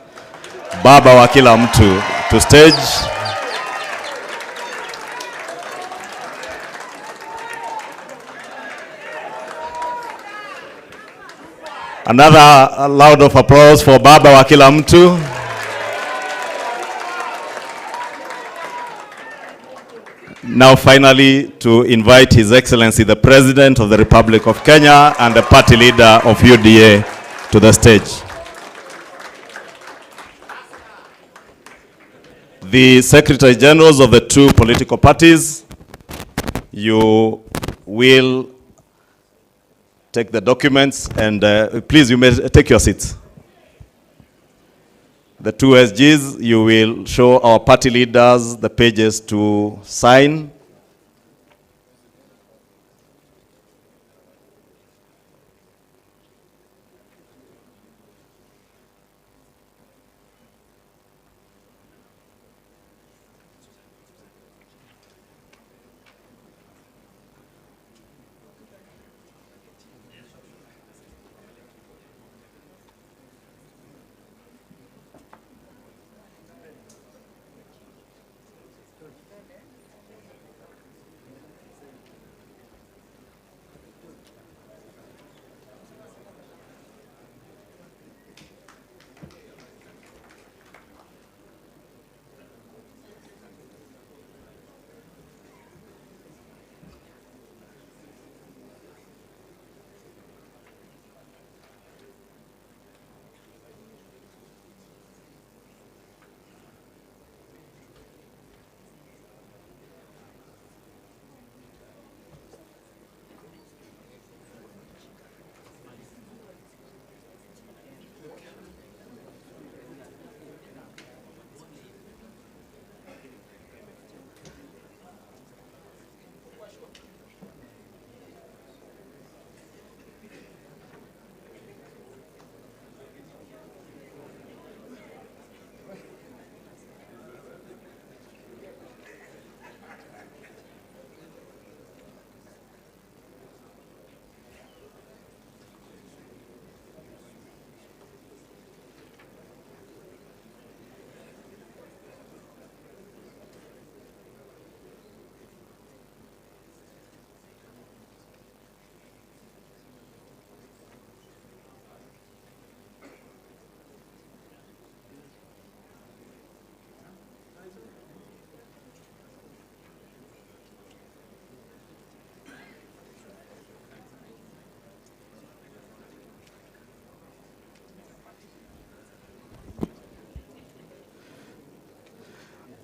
Baba wa kila mtu, to stage. Another loud of applause for Baba wa kila mtu. Now finally to invite His Excellency the President of the Republic of Kenya and the party leader of UDA to the stage. The Secretary Generals of the two political parties, you will take the documents and please, you may take your seats. The two SGs, you will show our party leaders the pages to sign.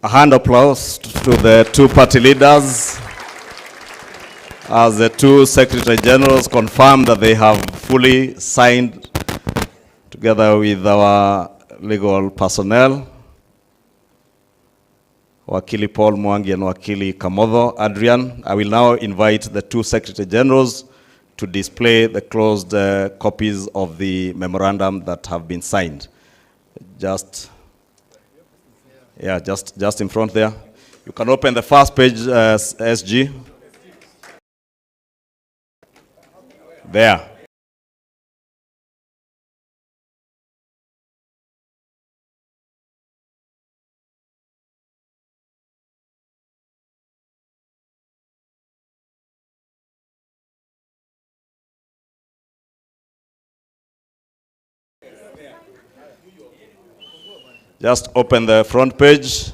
A hand applause to the two party leaders as the two Secretary Generals confirm that they have fully signed together with our legal personnel, Wakili Paul Mwangi and Wakili Kamodho Adrian. I will now invite the two Secretary Generals to display the closed copies of the memorandum that have been signed. Just in front there. You can open the first page, SG. There. Just open the front page.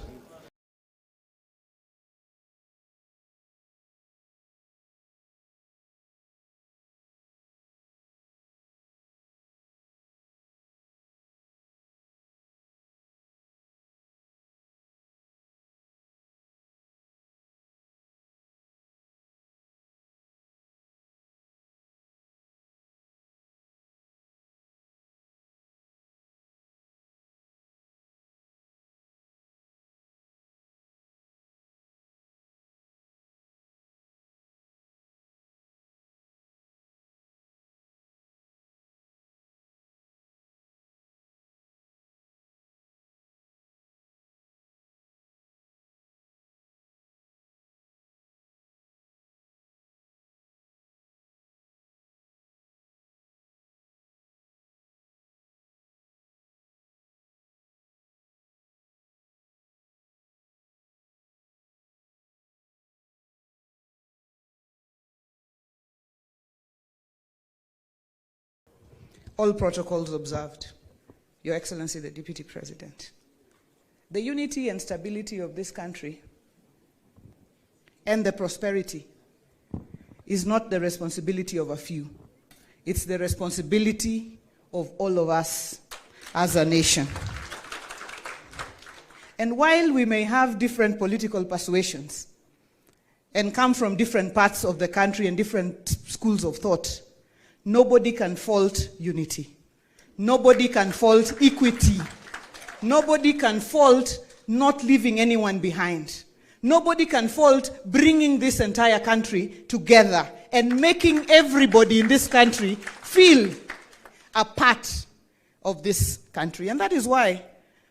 All protocols observed. Your Excellency, the Deputy President. The unity and stability of this country and the prosperity is not the responsibility of a few. It's the responsibility of all of us as a nation. And while we may have different political persuasions and come from different parts of the country and different schools of thought, nobody can fault unity. Nobody can fault equity. Nobody can fault not leaving anyone behind. Nobody can fault bringing this entire country together and making everybody in this country feel a part of this country. And that is why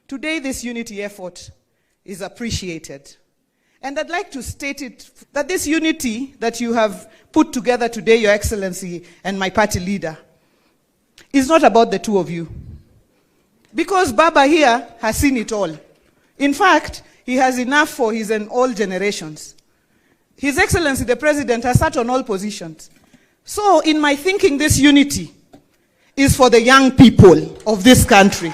today this unity effort is appreciated. And I'd like to state it, that this unity that you have put together today, Your Excellency and my party leader, is not about the two of you. Because Baba here has seen it all. In fact, he has enough for his and all generations. His Excellency, the President, has sat on all positions. So, in my thinking, this unity is for the young people of this country.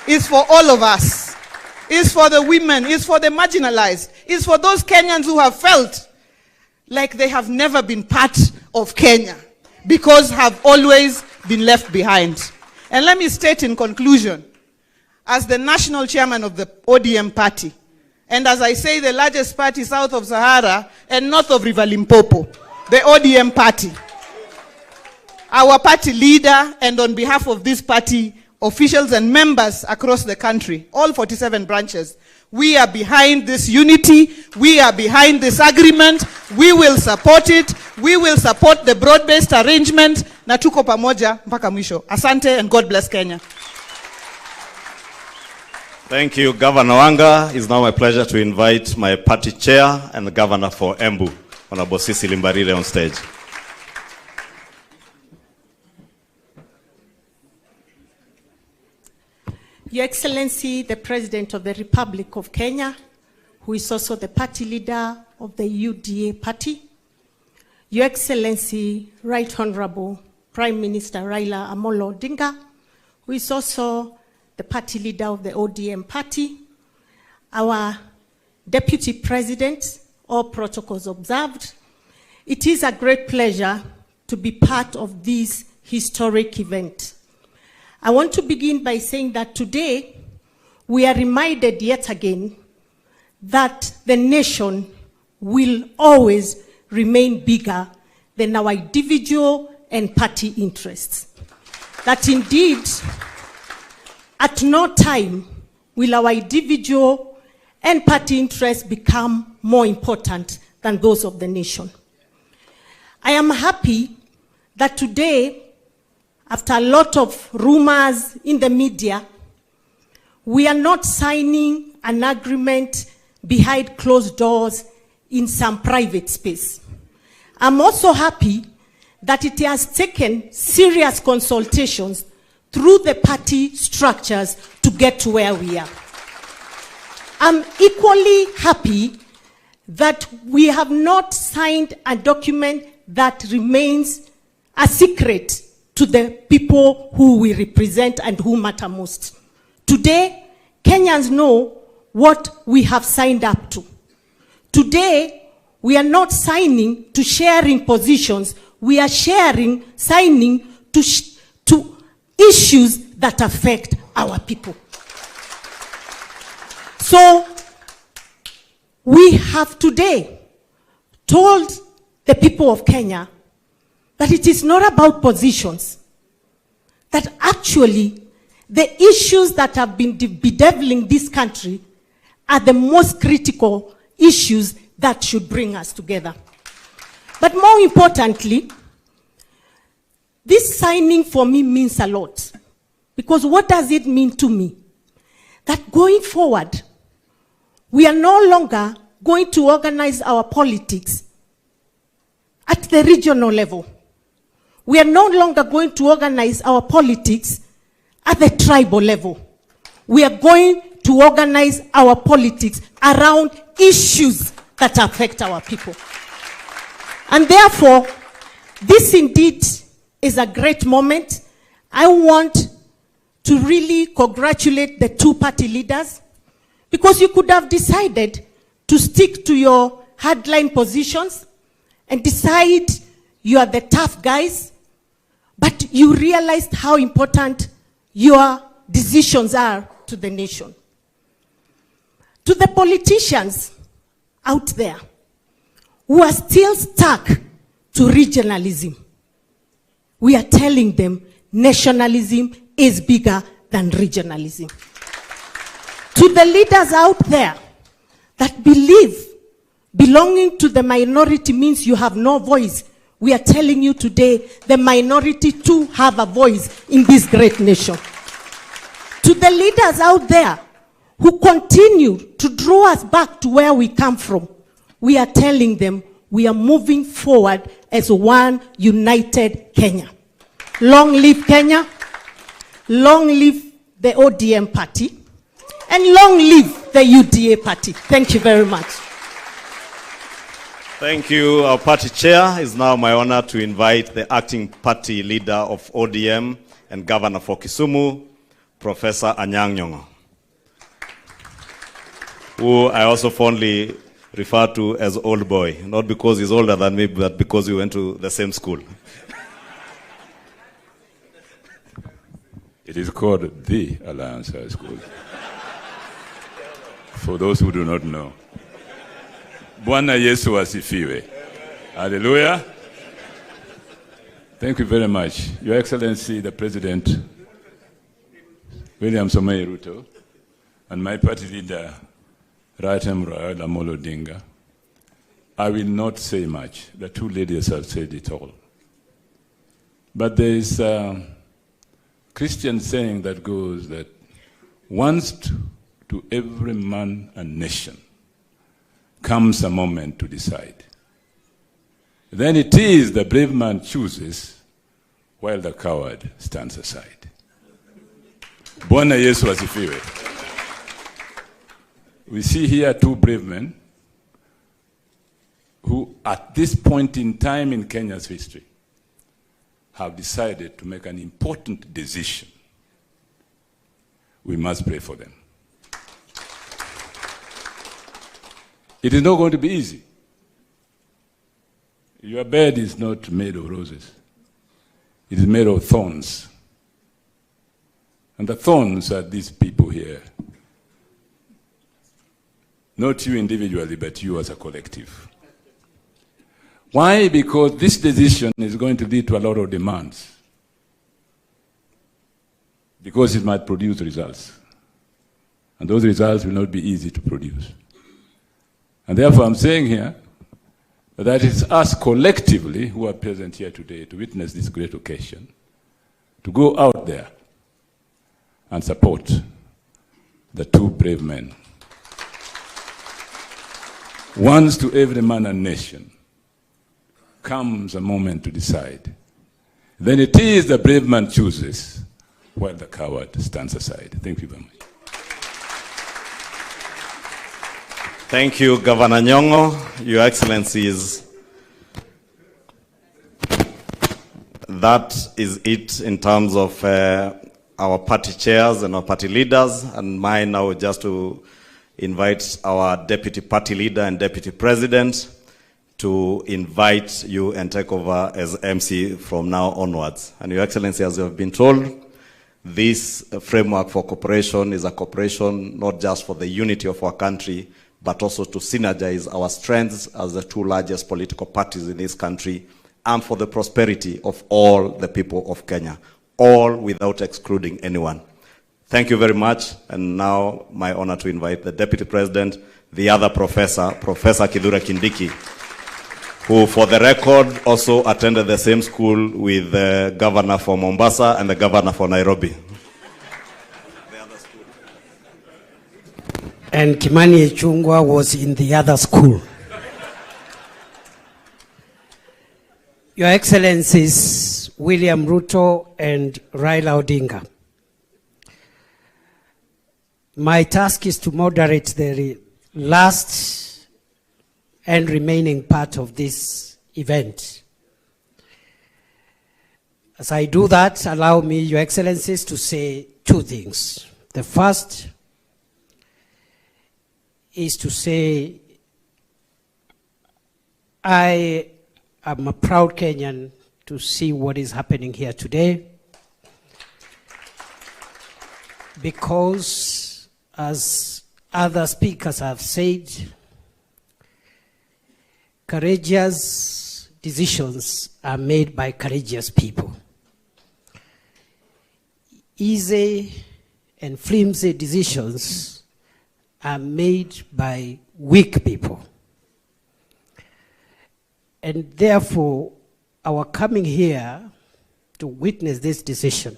It's for all of us. It's for the women. It's for the marginalized. It's for those Kenyans who have felt like they have never been part of Kenya because have always been left behind. And let me state in conclusion, as the national chairman of the ODM party, and as I say, the largest party south of Sahara and north of River Limpopo, the ODM party, our party leader, and on behalf of this party, officials and members across the country, all 47 branches, we are behind this unity, we are behind this agreement, we will support it, we will support the broad-based arrangement, na tuko pamoja mpaka mwisho. Asante and God bless Kenya. Thank you, Governor Wanga. It's now my pleasure to invite my party chair and the governor for Embu, Honorable Sisi Limbarire, on stage. Your Excellency, the President of the Republic of Kenya, who is also the party leader of the UDA party, Your Excellency, Right Honorable Prime Minister Raila Odinga, who is also the party leader of the ODM party, our Deputy President, all protocols observed. It is a great pleasure to be part of this historic event. I want to begin by saying that today we are reminded yet again that the nation will always remain bigger than our individual and party interests. That indeed, at no time will our individual and party interests become more important than those of the nation. I am happy that today, after a lot of rumors in the media, we are not signing an agreement behind closed doors in some private space. I'm also happy that it has taken serious consultations through the party structures to get to where we are. I'm equally happy that we have not signed a document that remains a secret to the people who we represent and who matter most. Today, Kenyans know what we have signed up to. Today, we are not signing to sharing positions. We are signing to issues that affect our people. So, we have today told the people of Kenya that it is not about positions, that actually the issues that have been bedeviling this country are the most critical issues that should bring us together. But more importantly, this signing for me means a lot. Because what does it mean to me? That going forward, we are no longer going to organize our politics at the regional level. We are no longer going to organize our politics at the tribal level. We are going to organize our politics around issues that affect our people. And therefore, this indeed is a great moment. I want to really congratulate the two party leaders, because you could have decided to stick to your hardline positions and decide you are the tough guys, but you realized how important your decisions are to the nation. To the politicians out there who are still stuck to regionalism, we are telling them nationalism is bigger than regionalism. To the leaders out there that believe belonging to the minority means you have no voice, we are telling you today the minority too have a voice in this great nation. To the leaders out there who continue to draw us back to where we come from, we are telling them we are moving forward as one united Kenya. Long live Kenya, long live the ODM party, and long live the UDA party. Thank you very much. Thank you. Our party chair. It's now my honor to invite the acting party leader of ODM and governor for Kisumu, Professor Anyang' Nyong'o, who I also fondly refer to as old boy, not because he's older than me, but because we went to the same school. It is called the Alliance High School. For those who do not know. Bwana Yesu asifiwe. Hallelujah. Thank you very much. Your Excellency, the President, William Samoei Ruto, and my party leader, Raila Odinga. I will not say much. The two ladies have said it all. But there is a Christian saying that goes that once to every man and nation comes a moment to decide. Then it is the brave man chooses while the coward stands aside. Bwana Yesu asifiwe. We see here two brave men who at this point in time in Kenya's history have decided to make an important decision. We must pray for them. It is not going to be easy. Your bed is not made of roses. It is made of thorns. And the thorns are these people here. Not you individually, but you as a collective. Why? Because this decision is going to lead to a lot of demands. Because it might produce results. And those results will not be easy to produce. And therefore I'm saying here that it's us collectively who are present here today to witness this great occasion, to go out there and support the two brave men. Once to every man and nation comes a moment to decide. Then it is the brave man chooses, while the coward stands aside. Thank you very much. Thank you, Governor Nyong'o, Your Excellencies. That is it in terms of our party chairs and our party leaders, and mine now just to invite our deputy party leader and deputy president to invite you and take over as MC from now onwards. And Your Excellency, as you have been told, this framework for cooperation is a cooperation not just for the unity of our country, but also to synergize our strengths as the two largest political parties in this country, and for the prosperity of all the people of Kenya, all without excluding anyone. Thank you very much, and now my honor to invite the Deputy President, the other professor, Professor Kithure Kindiki, who for the record also attended the same school with the governor for Mombasa and the governor for Nairobi. And Kimani Ichung'wah was in the other school. Your Excellencies, William Ruto and Raila Odinga, my task is to moderate the last and remaining part of this event. As I do that, allow me, Your Excellencies, to say two things. The first is to say I am a proud Kenyan to see what is happening here today, because as other speakers have said, courageous decisions are made by courageous people. Easy and flimsy decisions are made by weak people. And therefore, our coming here to witness this decision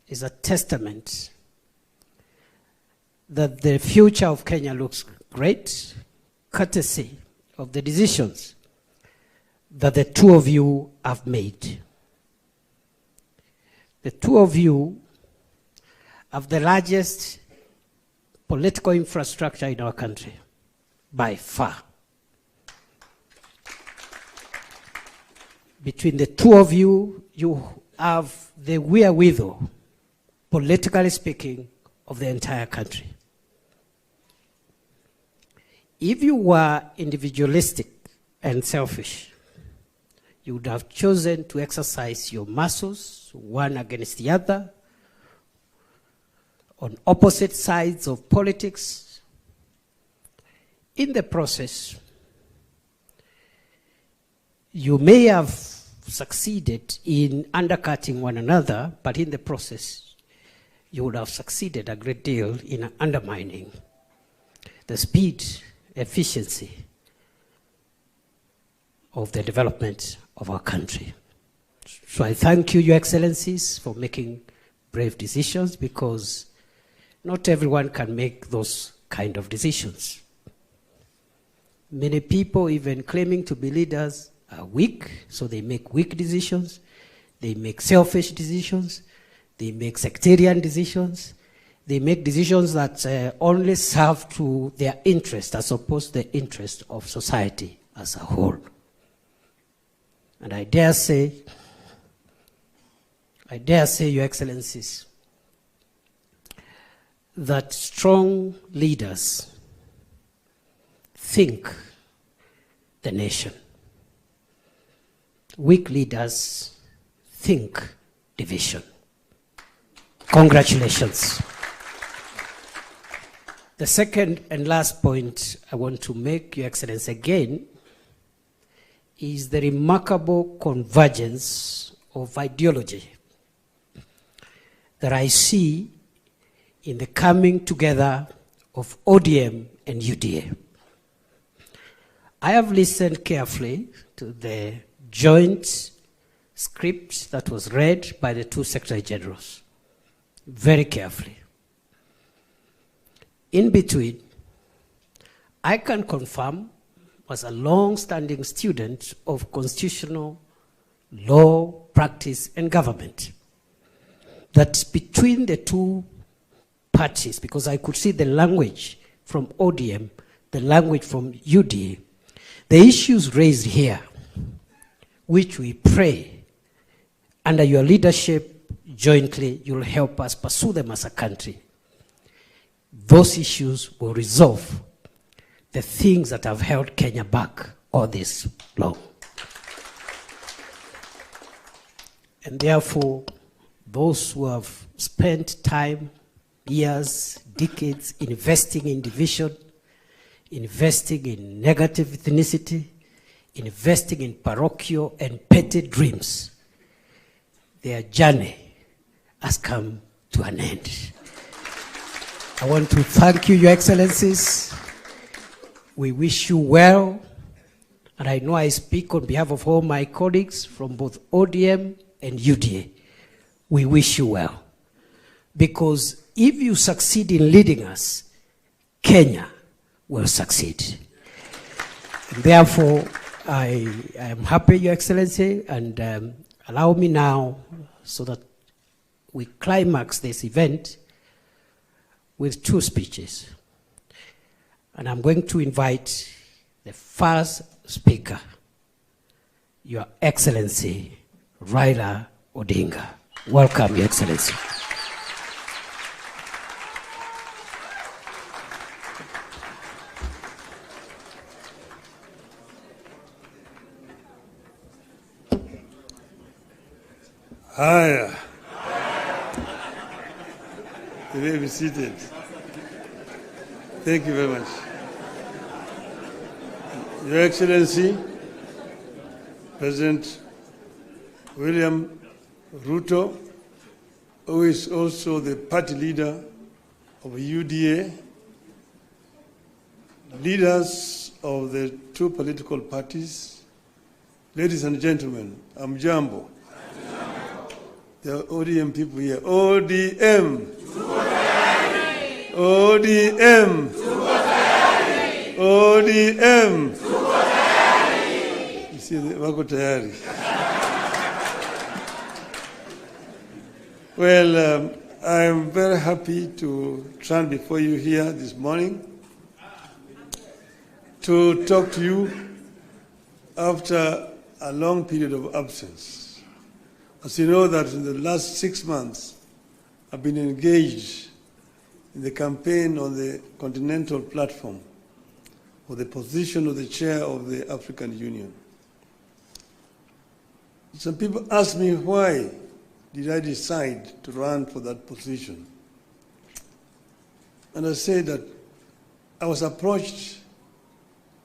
is a testament that the future of Kenya looks great, courtesy of the decisions that the two of you have made. The two of you have the largest political infrastructure in our country, by far. Between the two of you, you have the wherewithal, politically speaking, of the entire country. If you were individualistic and selfish, you would have chosen to exercise your muscles, one against the other, on opposite sides of politics. In the process, you may have succeeded in undercutting one another, but in the process, you would have succeeded a great deal in undermining the speed, efficiency of the development of our country. So I thank you, Your Excellencies, for making brave decisions, because not everyone can make those kind of decisions. Many people, even claiming to be leaders, are weak, so they make weak decisions. They make selfish decisions. They make sectarian decisions. They make decisions that only serve to their interest as opposed to the interest of society as a whole. And I dare say, Your Excellencies, that strong leaders think the nation. Weak leaders think division. Congratulations. The second and last point I want to make, Your Excellency, again, is the remarkable convergence of ideology that I see in the coming together of ODM and UDA. I have listened carefully to the joint script that was read by the two Secretary Generals, very carefully. In between, I can confirm, as a long-standing student of constitutional law, practice, and government, that between the two parties, because I could see the language from ODM, the language from UDA, the issues raised here, which we pray, under your leadership, jointly, you'll help us pursue them as a country. Those issues will resolve the things that have held Kenya back all this long. And therefore, those who have spent time, years, decades investing in division, investing in negative ethnicity, investing in parochial and petty dreams, their journey has come to an end. I want to thank you, Your Excellencies. We wish you well, and I know I speak on behalf of all my colleagues from both ODM and UDA. We wish you well, because if you succeed in leading us, Kenya will succeed. And therefore, I am happy, Your Excellency, and allow me now, so that we climax this event with two speeches. And I'm going to invite the first speaker, Your Excellency, Raila Odinga. Welcome, Your Excellency. Hiya. You may be seated. Thank you very much. Your Excellency, President William Ruto, who is also the party leader of UDA, leaders of the two political parties, ladies and gentlemen, Amjambo. There are ODM people here. ODM. ODM. ODM. You see, wako tayari. Well, I'm very happy to stand before you here this morning to talk to you after a long period of absence. As you know, that in the last 6 months, I've been engaged in the campaign on the continental platform for the position of the chair of the African Union. Some people ask me, why did I decide to run for that position? And I say that I was approached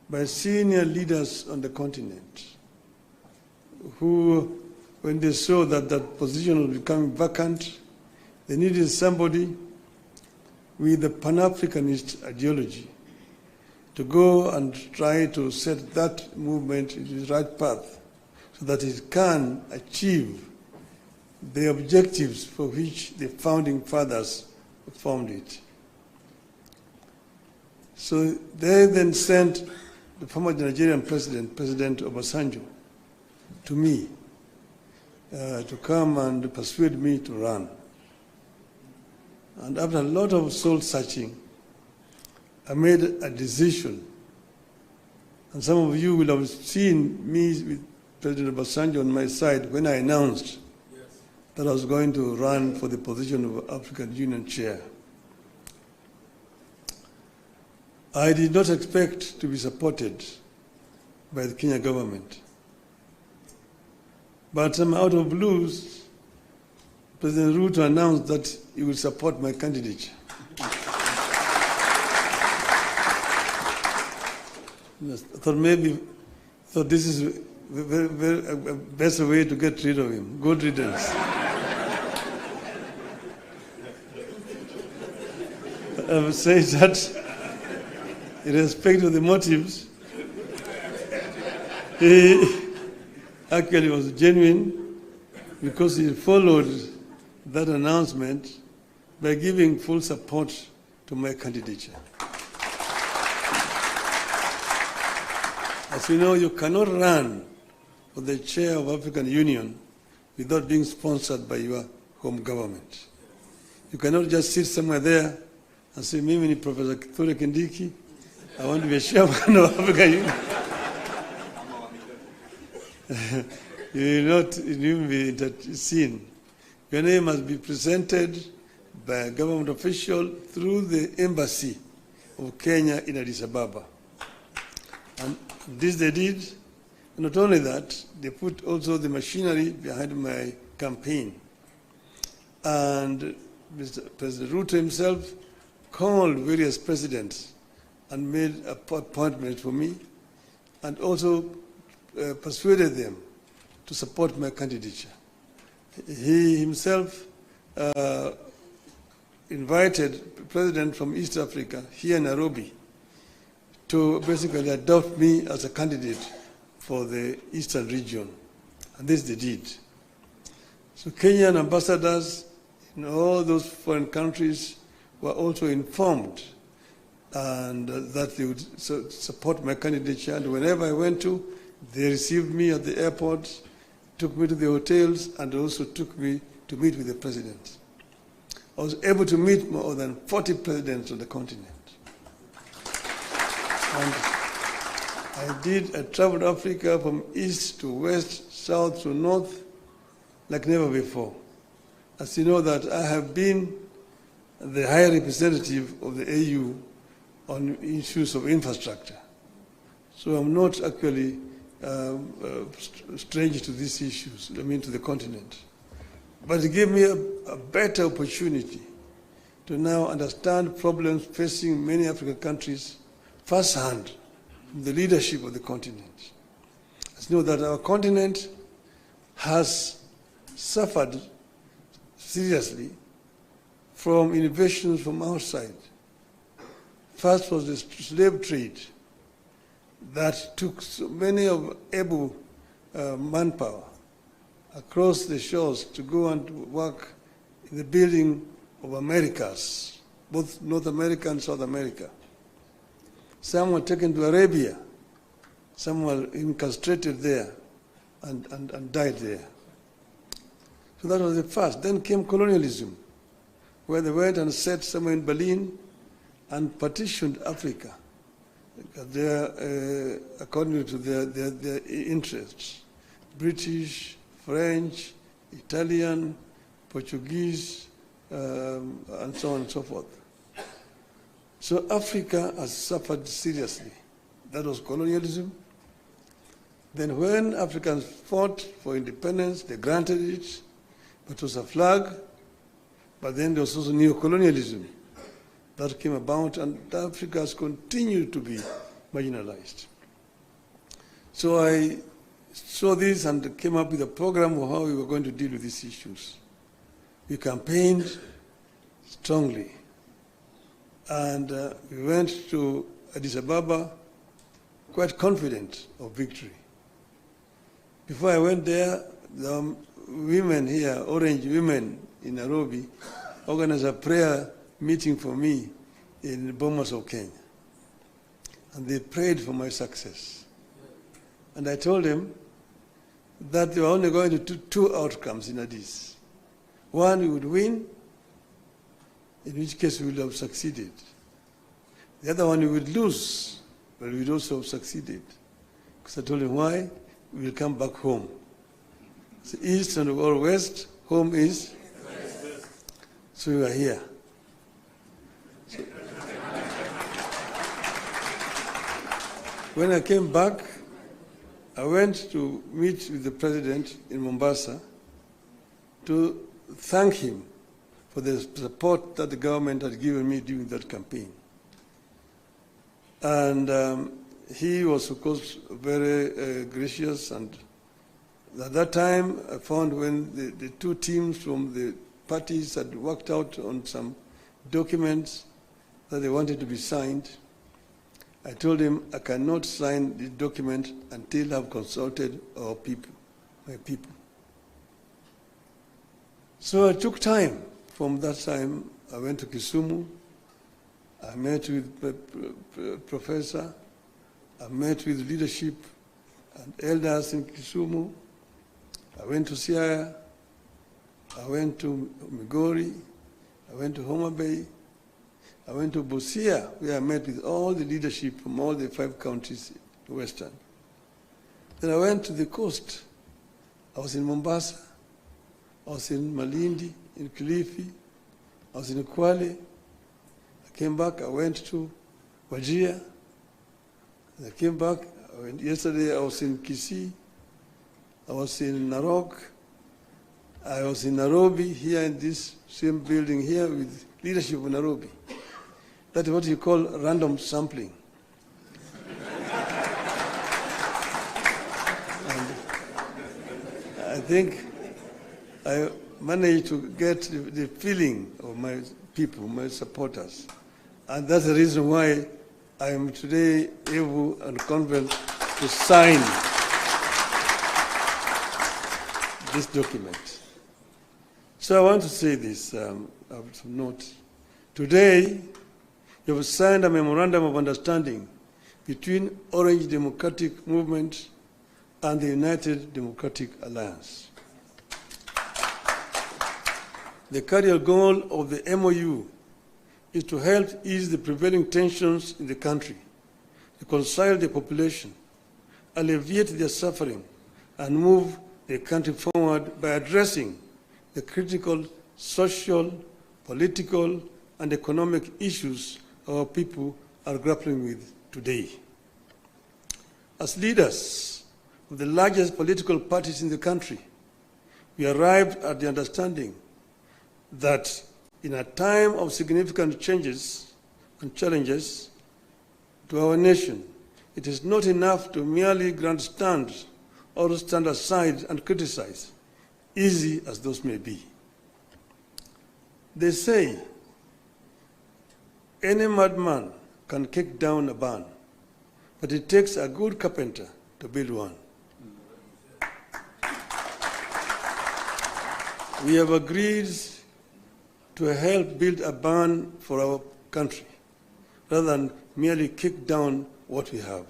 by senior leaders on the continent who, when they saw that that position was becoming vacant, they needed somebody with a Pan-Africanist ideology to go and try to set that movement in the right path so that it can achieve the objectives for which the founding fathers formed it. So they then sent the former Nigerian president, President Obasanjo, to me to come and persuade me to run. And after a lot of soul searching, I made a decision. And some of you will have seen me with President Obasanjo on my side when I announced that I was going to run for the position of African Union chair. I did not expect to be supported by the Kenya government. But out of blues, President Ruto announced that he would support my candidature. I thought this is a better way to get rid of him. Good riddance. I would say that in respect of the motives, he actually was genuine because he followed that announcement by giving full support to my candidature. As you know, you cannot run for the chair of African Union without being sponsored by your home government. You cannot just sit somewhere there and say, Mimi ni Professor Kithure Kindiki, I want to be a chairman of African Union. You will not even be seen. Your name must be presented by a government official through the embassy of Kenya in Addis Ababa. And this they did. And not only that, they put also the machinery behind my campaign. And Mr. President Ruto himself called various presidents and made appointments for me, and also persuaded them to support my candidature. He himself invited a president from East Africa, here in Nairobi, to basically adopt me as a candidate for the Eastern region. And this they did. So Kenyan ambassadors in all those foreign countries were also informed and that they would support my candidature. And whenever I went to, they received me at the airport, took me to the hotels, and also took me to meet with the president. I was able to meet more than 40 presidents on the continent. And I traveled Africa from east to west, south to north, like never before. As you know that I have been the high representative of the AU on issues of infrastructure. So I'm not actually strange to these issues, to the continent. But it gave me a better opportunity to now understand problems facing many African countries firsthand from the leadership of the continent. As you know that our continent has suffered seriously from innovations from outside. First was the slave trade that took so many of able manpower across the shores to go and work in the building of Americas, both North America and South America. Some were taken to Arabia, some were incarcerated there and died there. So that was the first. Then came colonialism, where they went and set somewhere in Berlin and partitioned Africa according to their interests. British, French, Italian, Portuguese, and so on and so forth. So Africa has suffered seriously. That was colonialism. Then when Africans fought for independence, they granted it, but it was a flag. But then there was also neo-colonialism that came about, and Africa has continued to be marginalized. So I saw this and came up with a program of how we were going to deal with these issues. We campaigned strongly, and we went to Addis Ababa quite confident of victory. Before I went there, the women here, Orange women in Nairobi, organized a prayer meeting for me in Bomas of Kenya. And they prayed for my success. And I told them that they were only going to do two outcomes in Addis. One, we would win, in which case we would have succeeded. The other one, we would lose, but we would also have succeeded. Because I told them why, we will come back home. So east and or west, home is? So we are here. So when I came back, I went to meet with the president in Mombasa to thank him for the support that the government had given me during that campaign. And he was, of course, very gracious, and at that time, I found when the two teams from the parties had worked out on some documents that they wanted to be signed, I told him I cannot sign the document until I've consulted our people, my people. So I took time. From that time, I went to Kisumu. I met with the professor. I met with leadership and elders in Kisumu. I went to Siaya. I went to Migori. I went to Homa Bay. I went to Busia, where I met with all the leadership from all the 5 counties in Western. Then I went to the coast. I was in Mombasa. I was in Malindi, in Kilifi. I was in Kwale. I came back. I went to Wajir. I came back. Yesterday I was in Kisii. I was in Narok. I was in Nairobi, here in this same building here with leadership of Nairobi. That is what you call random sampling. And I think I managed to get the feeling of my people, my supporters. And that's the reason why I am today able and confident to sign this document. So I want to say this, of note. Today, you have signed a memorandum of understanding between Orange Democratic Movement and the United Democratic Alliance. The carrier goal of the MOU is to help ease the prevailing tensions in the country, reconcile the population, alleviate their suffering, and move the country forward by addressing the critical social, political, and economic issues our people are grappling with today. As leaders of the largest political parties in the country, we arrived at the understanding that in a time of significant changes and challenges to our nation, it is not enough to merely grandstand or stand aside and criticize, easy as those may be. They say, any madman can kick down a barn, but it takes a good carpenter to build one. We have agreed to help build a barn for our country, rather than merely kick down what we have.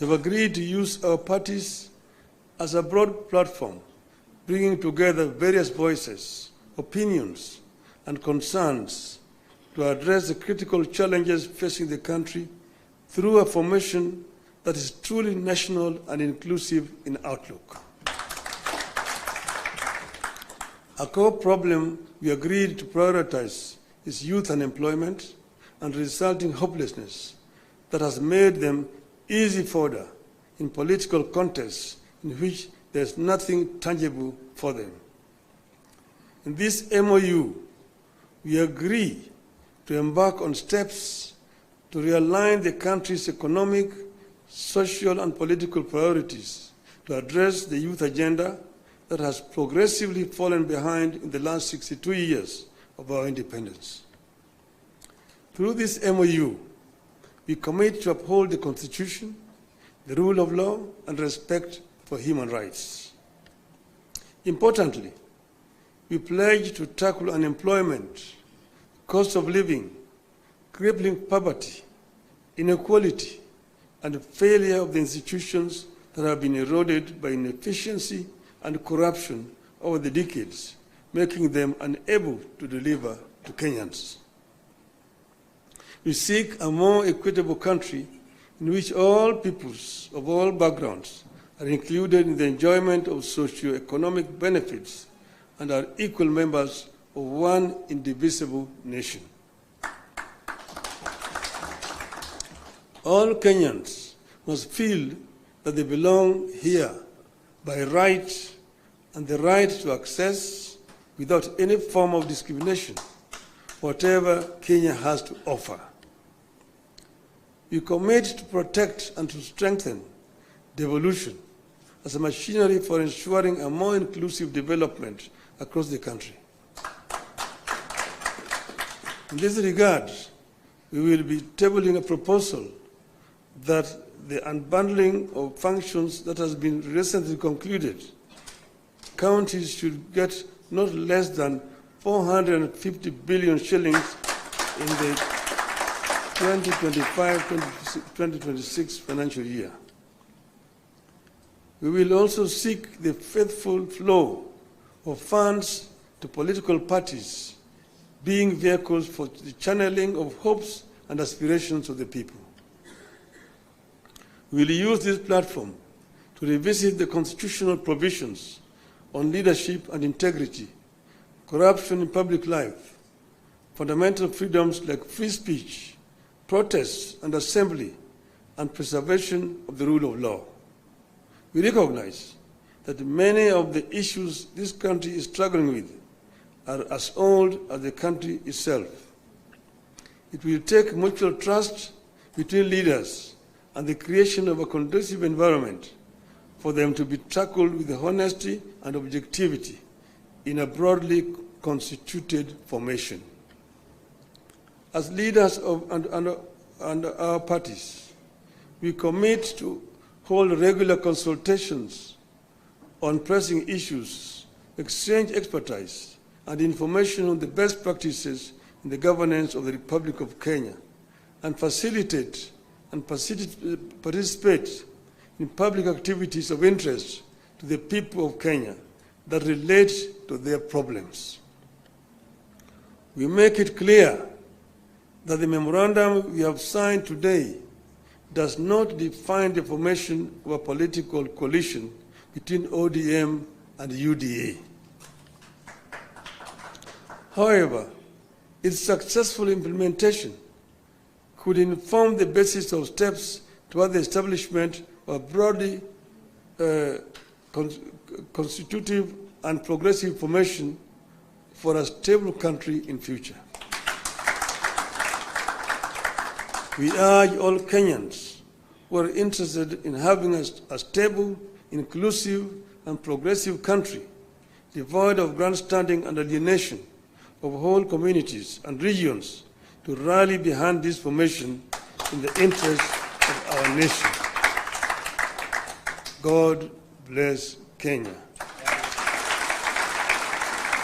We have agreed to use our parties as a broad platform, bringing together various voices, opinions, and concerns to address the critical challenges facing the country through a formation that is truly national and inclusive in outlook. A core problem we agreed to prioritize is youth unemployment and resulting hopelessness that has made them easy fodder in political contests in which there is nothing tangible for them. In this MOU, we agree to embark on steps to realign the country's economic, social, and political priorities to address the youth agenda that has progressively fallen behind in the last 62 years of our independence. Through this MOU, we commit to uphold the Constitution, the rule of law, and respect for human rights. Importantly, we pledge to tackle unemployment, cost of living, crippling poverty, inequality, and failure of the institutions that have been eroded by inefficiency and corruption over the decades, making them unable to deliver to Kenyans. We seek a more equitable country in which all peoples of all backgrounds are included in the enjoyment of socio-economic benefits and are equal members of one indivisible nation. All Kenyans must feel that they belong here by right and the right to access, without any form of discrimination, whatever Kenya has to offer. We commit to protect and to strengthen devolution as a machinery for ensuring a more inclusive development across the country. In this regard, we will be tabling a proposal that the unbundling of functions that has been recently concluded, counties should get not less than 450 billion shillings in the 2025-2026 financial year. We will also seek the faithful flow of funds to political parties, being vehicles for the channeling of hopes and aspirations of the people. We will use this platform to revisit the constitutional provisions on leadership and integrity, corruption in public life, fundamental freedoms like free speech, protests and assembly, and preservation of the rule of law. We recognize that many of the issues this country is struggling with are as old as the country itself. It will take mutual trust between leaders and the creation of a conducive environment for them to be tackled with honesty and objectivity in a broadly constituted formation. As leaders of our parties, we commit to hold regular consultations on pressing issues, exchange expertise and information on the best practices in the governance of the Republic of Kenya, and facilitate and participate in public activities of interest to the people of Kenya that relate to their problems. We make it clear that the memorandum we have signed today does not define the formation of a political coalition between ODM and UDA. However, its successful implementation could inform the basis of steps toward the establishment of a broadly constitutive and progressive formation for a stable country in future. We urge all Kenyans who are interested in having a stable, inclusive, and progressive country, devoid of grandstanding and alienation of whole communities and regions, to rally behind this formation in the interest of our nation. God bless Kenya.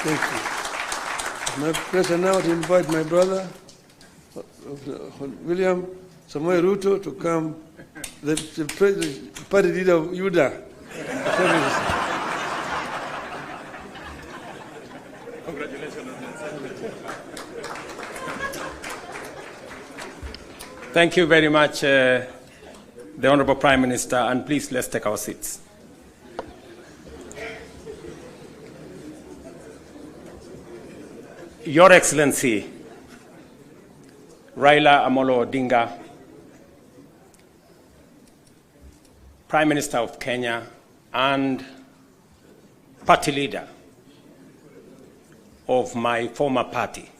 Thank you. It's my pleasure now to invite my brother, William Samoei Ruto, to come, the party leader of UDA. Thank you very much, the Honorable Prime Minister, and please let's take our seats. Your Excellency, Raila Odinga, Prime Minister of Kenya and party leader of my former party.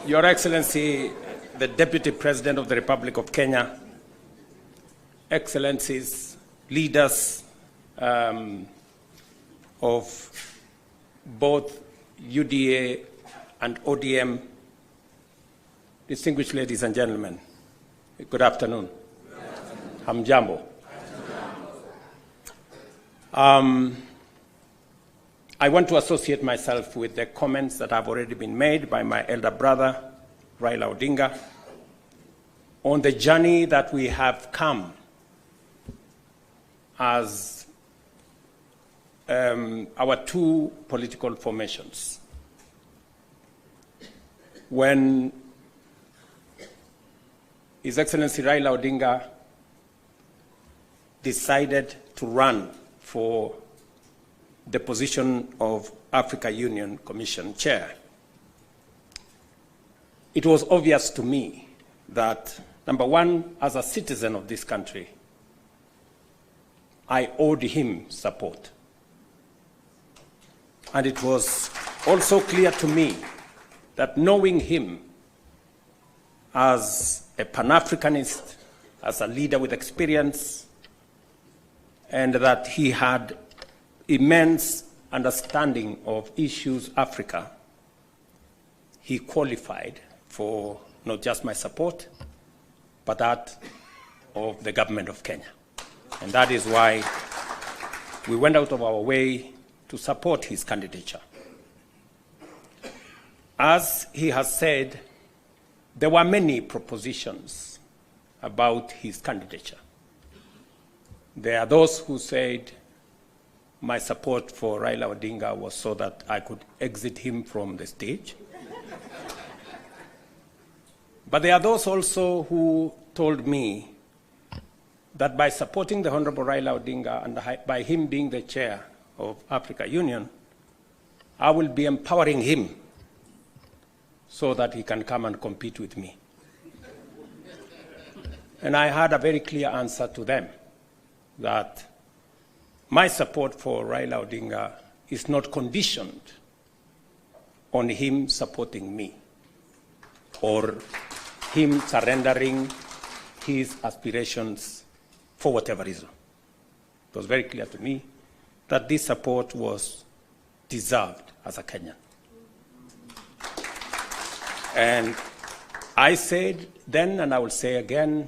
Your Excellency, the Deputy President of the Republic of Kenya, Excellencies, leaders of both UDA and ODM, distinguished ladies and gentlemen, good afternoon. Hamjambo. I want to associate myself with the comments that have already been made by my elder brother, Raila Odinga, on the journey that we have come as our two political formations. When His Excellency Raila Odinga decided to run for the position of Africa Union Commission Chair, it was obvious to me that Number one, as a citizen of this country, I owed him support. And it was also clear to me that knowing him as a Pan-Africanist, as a leader with experience, and that he had immense understanding of issues Africa, he qualified for not just my support, but that of the government of Kenya. And that is why we went out of our way to support his candidature. As he has said, there were many propositions about his candidature. There are those who said my support for Raila Odinga was so that I could exit him from the stage. But there are those also who told me that by supporting the Honorable Raila Odinga and by him being the chair of Africa Union, I will be empowering him so that he can come and compete with me. And I had a very clear answer to them, that my support for Raila Odinga is not conditioned on him supporting me or him surrendering his aspirations for whatever reason. It was very clear to me that this support was deserved as a Kenyan. And I said then, and I will say again,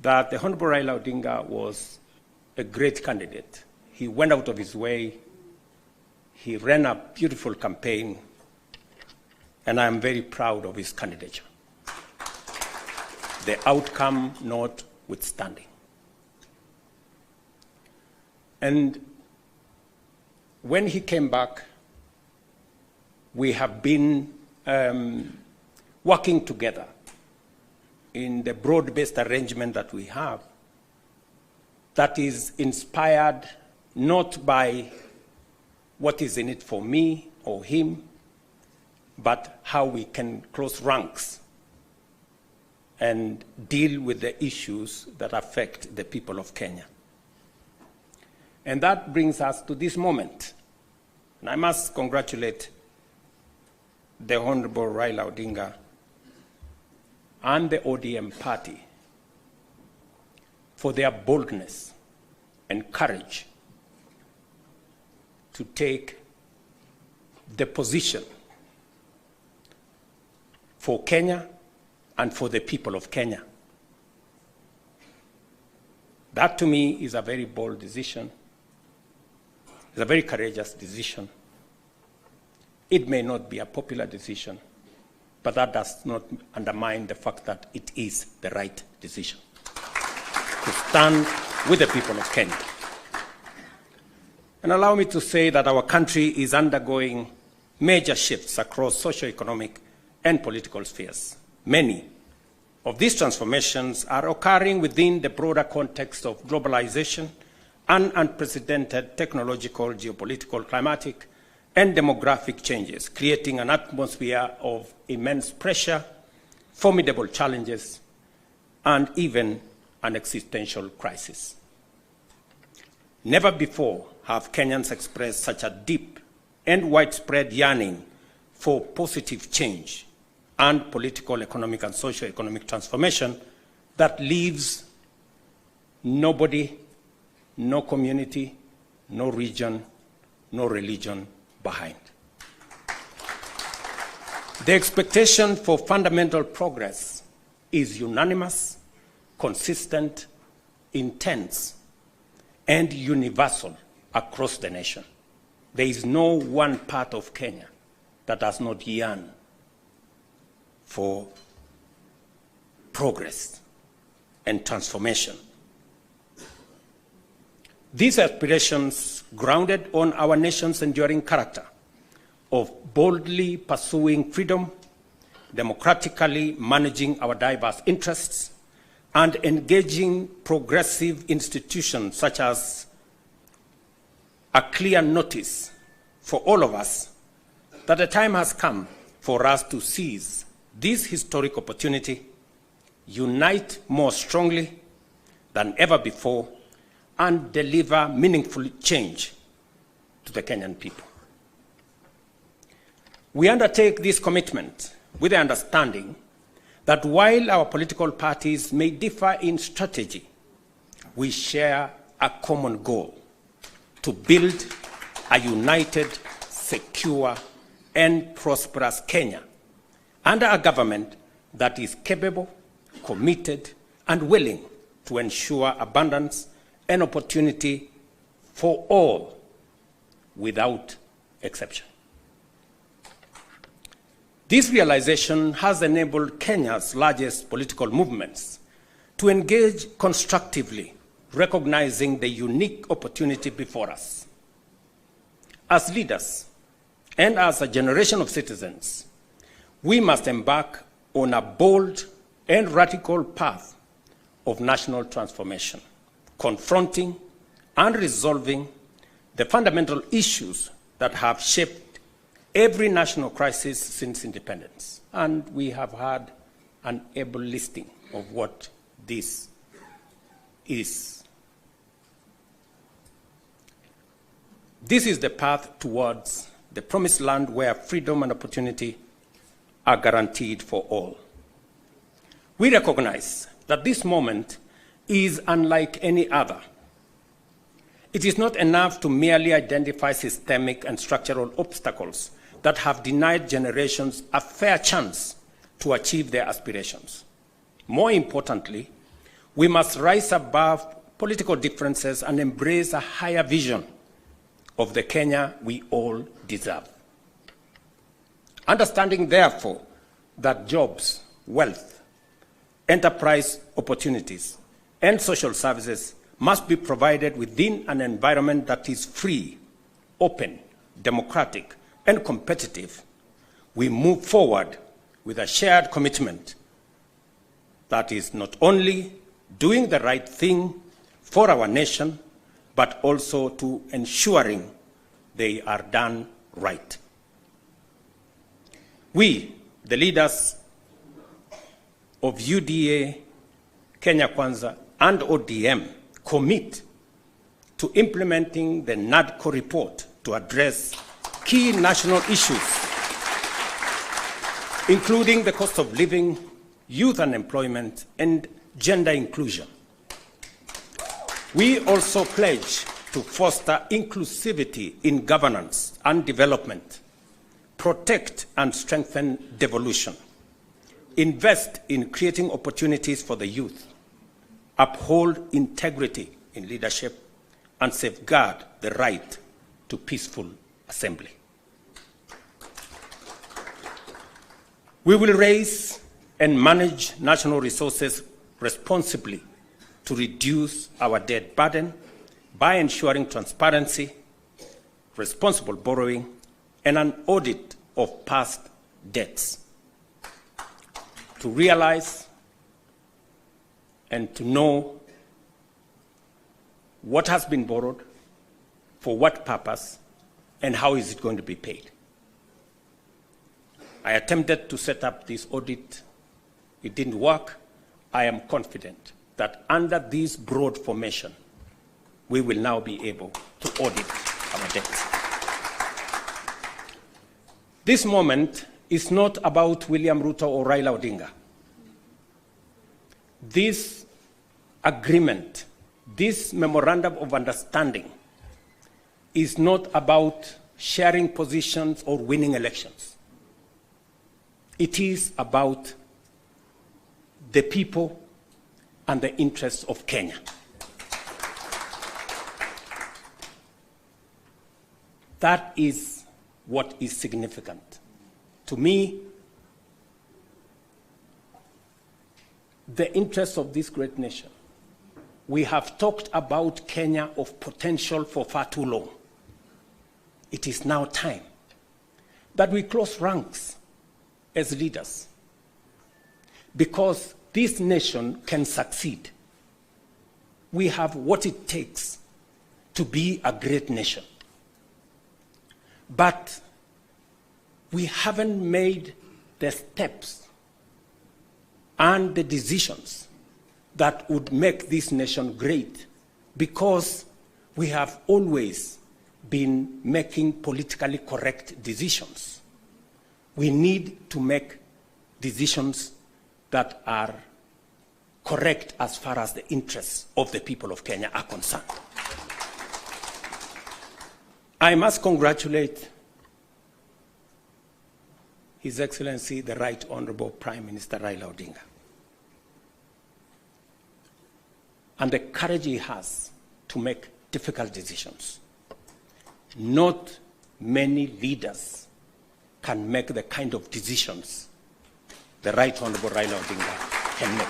that the Honorable Raila Odinga was a great candidate. He went out of his way. He ran a beautiful campaign, and I am very proud of his candidature. The outcome notwithstanding. And when he came back, we have been working together in the broad-based arrangement that we have that is inspired not by what is in it for me or him, but how we can close ranks and deal with the issues that affect the people of Kenya. And that brings us to this moment. And I must congratulate the Honorable Raila Odinga and the ODM party for their boldness and courage to take the position for Kenya and for the people of Kenya. That to me is a very bold decision. It's a very courageous decision. It may not be a popular decision, but that does not undermine the fact that it is the right decision to stand with the people of Kenya. And allow me to say that our country is undergoing major shifts across socio-economic and political spheres. Many of these transformations are occurring within the broader context of globalization and unprecedented technological, geopolitical, climatic, and demographic changes, creating an atmosphere of immense pressure, formidable challenges, and even an existential crisis. Never before have Kenyans expressed such a deep and widespread yearning for positive change and political, economic, and socio-economic transformation that leaves nobody, no community, no region, no religion behind. The expectation for fundamental progress is unanimous, consistent, intense, and universal across the nation. There is no one part of Kenya that does not yearn for progress and transformation. These aspirations, grounded on our nation's enduring character of boldly pursuing freedom, democratically managing our diverse interests, and engaging progressive institutions such as a clear notice for all of us that the time has come for us to seize this historic opportunity unite more strongly than ever before, and deliver meaningful change to the Kenyan people. We undertake this commitment with the understanding that while our political parties may differ in strategy, we share a common goal: to build a united, secure, and prosperous Kenya under a government that is capable, committed, and willing to ensure abundance and opportunity for all without exception. This realization has enabled Kenya's largest political movements to engage constructively, recognizing the unique opportunity before us. As leaders and as a generation of citizens, we must embark on a bold and radical path of national transformation, confronting and resolving the fundamental issues that have shaped every national crisis since independence. And we have had an able listing of what this is. This is the path towards the promised land where freedom and opportunity are guaranteed for all. We recognize that this moment is unlike any other. It is not enough to merely identify systemic and structural obstacles that have denied generations a fair chance to achieve their aspirations. More importantly, we must rise above political differences and embrace a higher vision of the Kenya we all deserve. Understanding, therefore, that jobs, wealth, enterprise opportunities, and social services must be provided within an environment that is free, open, democratic, and competitive, we move forward with a shared commitment that is not only doing the right thing for our nation, but also to ensuring they are done right. We, the leaders of UDA, Kenya Kwanza, and ODM, commit to implementing the NADCO report to address key national issues, including the cost of living, youth unemployment, and gender inclusion. We also pledge to foster inclusivity in governance and development, protect and strengthen devolution, invest in creating opportunities for the youth, uphold integrity in leadership, and safeguard the right to peaceful assembly. We will raise and manage national resources responsibly to reduce our debt burden by ensuring transparency, responsible borrowing, and an audit of past debts. To realize and to know what has been borrowed, for what purpose, and how is it going to be paid. I attempted to set up this audit. It didn't work. I am confident that under this broad formation, we will now be able to audit our debts. This moment is not about William Ruto or Raila Odinga. This agreement, this memorandum of understanding, is not about sharing positions or winning elections. It is about the people and the interests of Kenya. That is what is significant. To me, the interests of this great nation. We have talked about Kenya of potential for far too long. It is now time that we close ranks as leaders, because this nation can succeed. We have what it takes to be a great nation. But we haven't made the steps and the decisions that would make this nation great, because we have always been making politically correct decisions. We need to make decisions that are correct as far as the interests of the people of Kenya are concerned. I must congratulate His Excellency, the Right Honorable Prime Minister Raila Odinga, and the courage he has to make difficult decisions. Not many leaders can make the kind of decisions the Right Honorable Raila Odinga can make.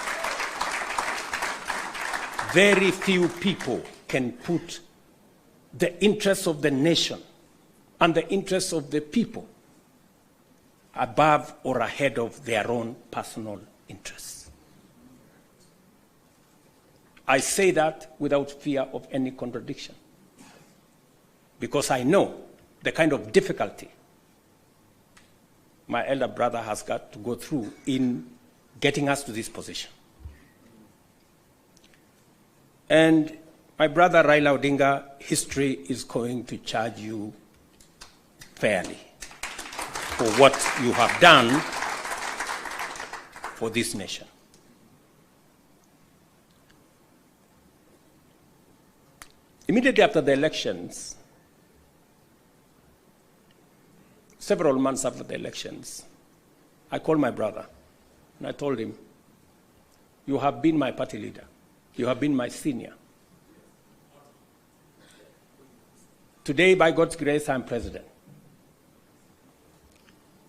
Very few people can put the interests of the nation and the interests of the people above or ahead of their own personal interests. I say that without fear of any contradiction, because I know the kind of difficulty my elder brother has got to go through in getting us to this position. And my brother Raila Odinga, history is going to charge you fairly for what you have done for this nation. Immediately after the elections, several months after the elections, I called my brother and I told him, "You have been my party leader. You have been my senior. Today, by God's grace, I'm president.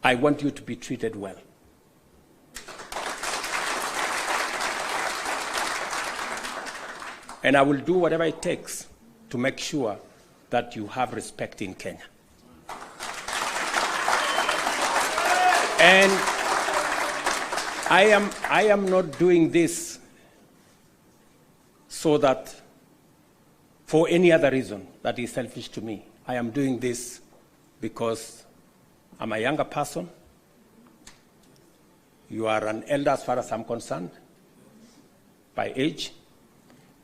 I want you to be treated well. And I will do whatever it takes to make sure that you have respect in Kenya." And I am not doing this so that for any other reason that is selfish to me. I am doing this because I'm a younger person. You are an elder as far as I'm concerned, by age.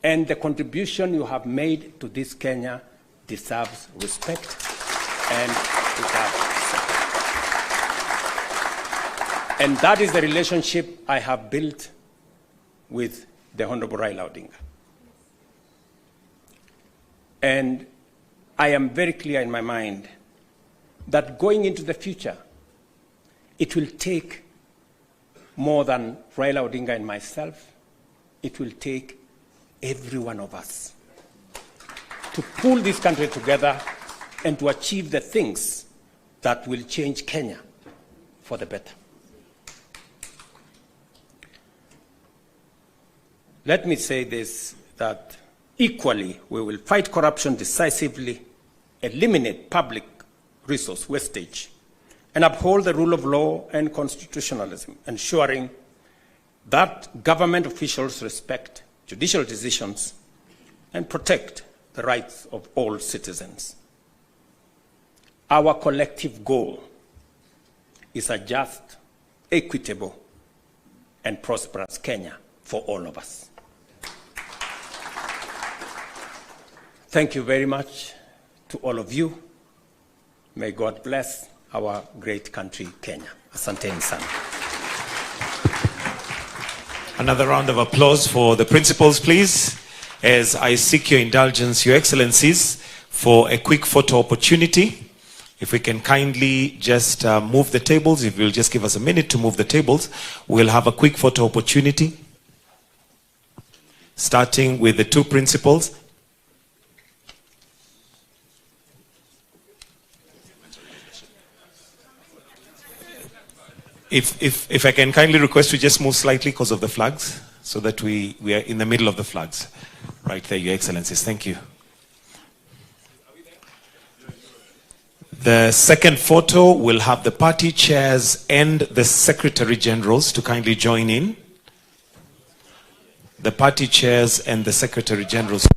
And the contribution you have made to this Kenya deserves respect and deserves respect. And that is the relationship I have built with the Honorable Raila Odinga. And I am very clear in my mind that going into the future, it will take more than Raila Odinga and myself. It will take every one of us to pull this country together and to achieve the things that will change Kenya for the better. Let me say this, that equally we will fight corruption decisively, eliminate public resource wastage, and uphold the rule of law and constitutionalism, ensuring that government officials respect judicial decisions and protect the rights of all citizens. Our collective goal is a just, equitable, and prosperous Kenya for all of us. Thank you very much to all of you. May God bless our great country, Kenya. Asanteni sana. Another round of applause for the principals, please, as I seek your indulgence, Your Excellencies, for a quick photo opportunity. If we can kindly just move the tables, if you'll just give us a minute to move the tables, we'll have a quick photo opportunity, starting with the two principals. If I can kindly request to just move slightly because of the flags, so that we are in the middle of the flags. Right there, Your Excellencies. Thank you. The second photo will have the party chairs and the Secretary Generals to kindly join in. The party chairs and the Secretary Generals.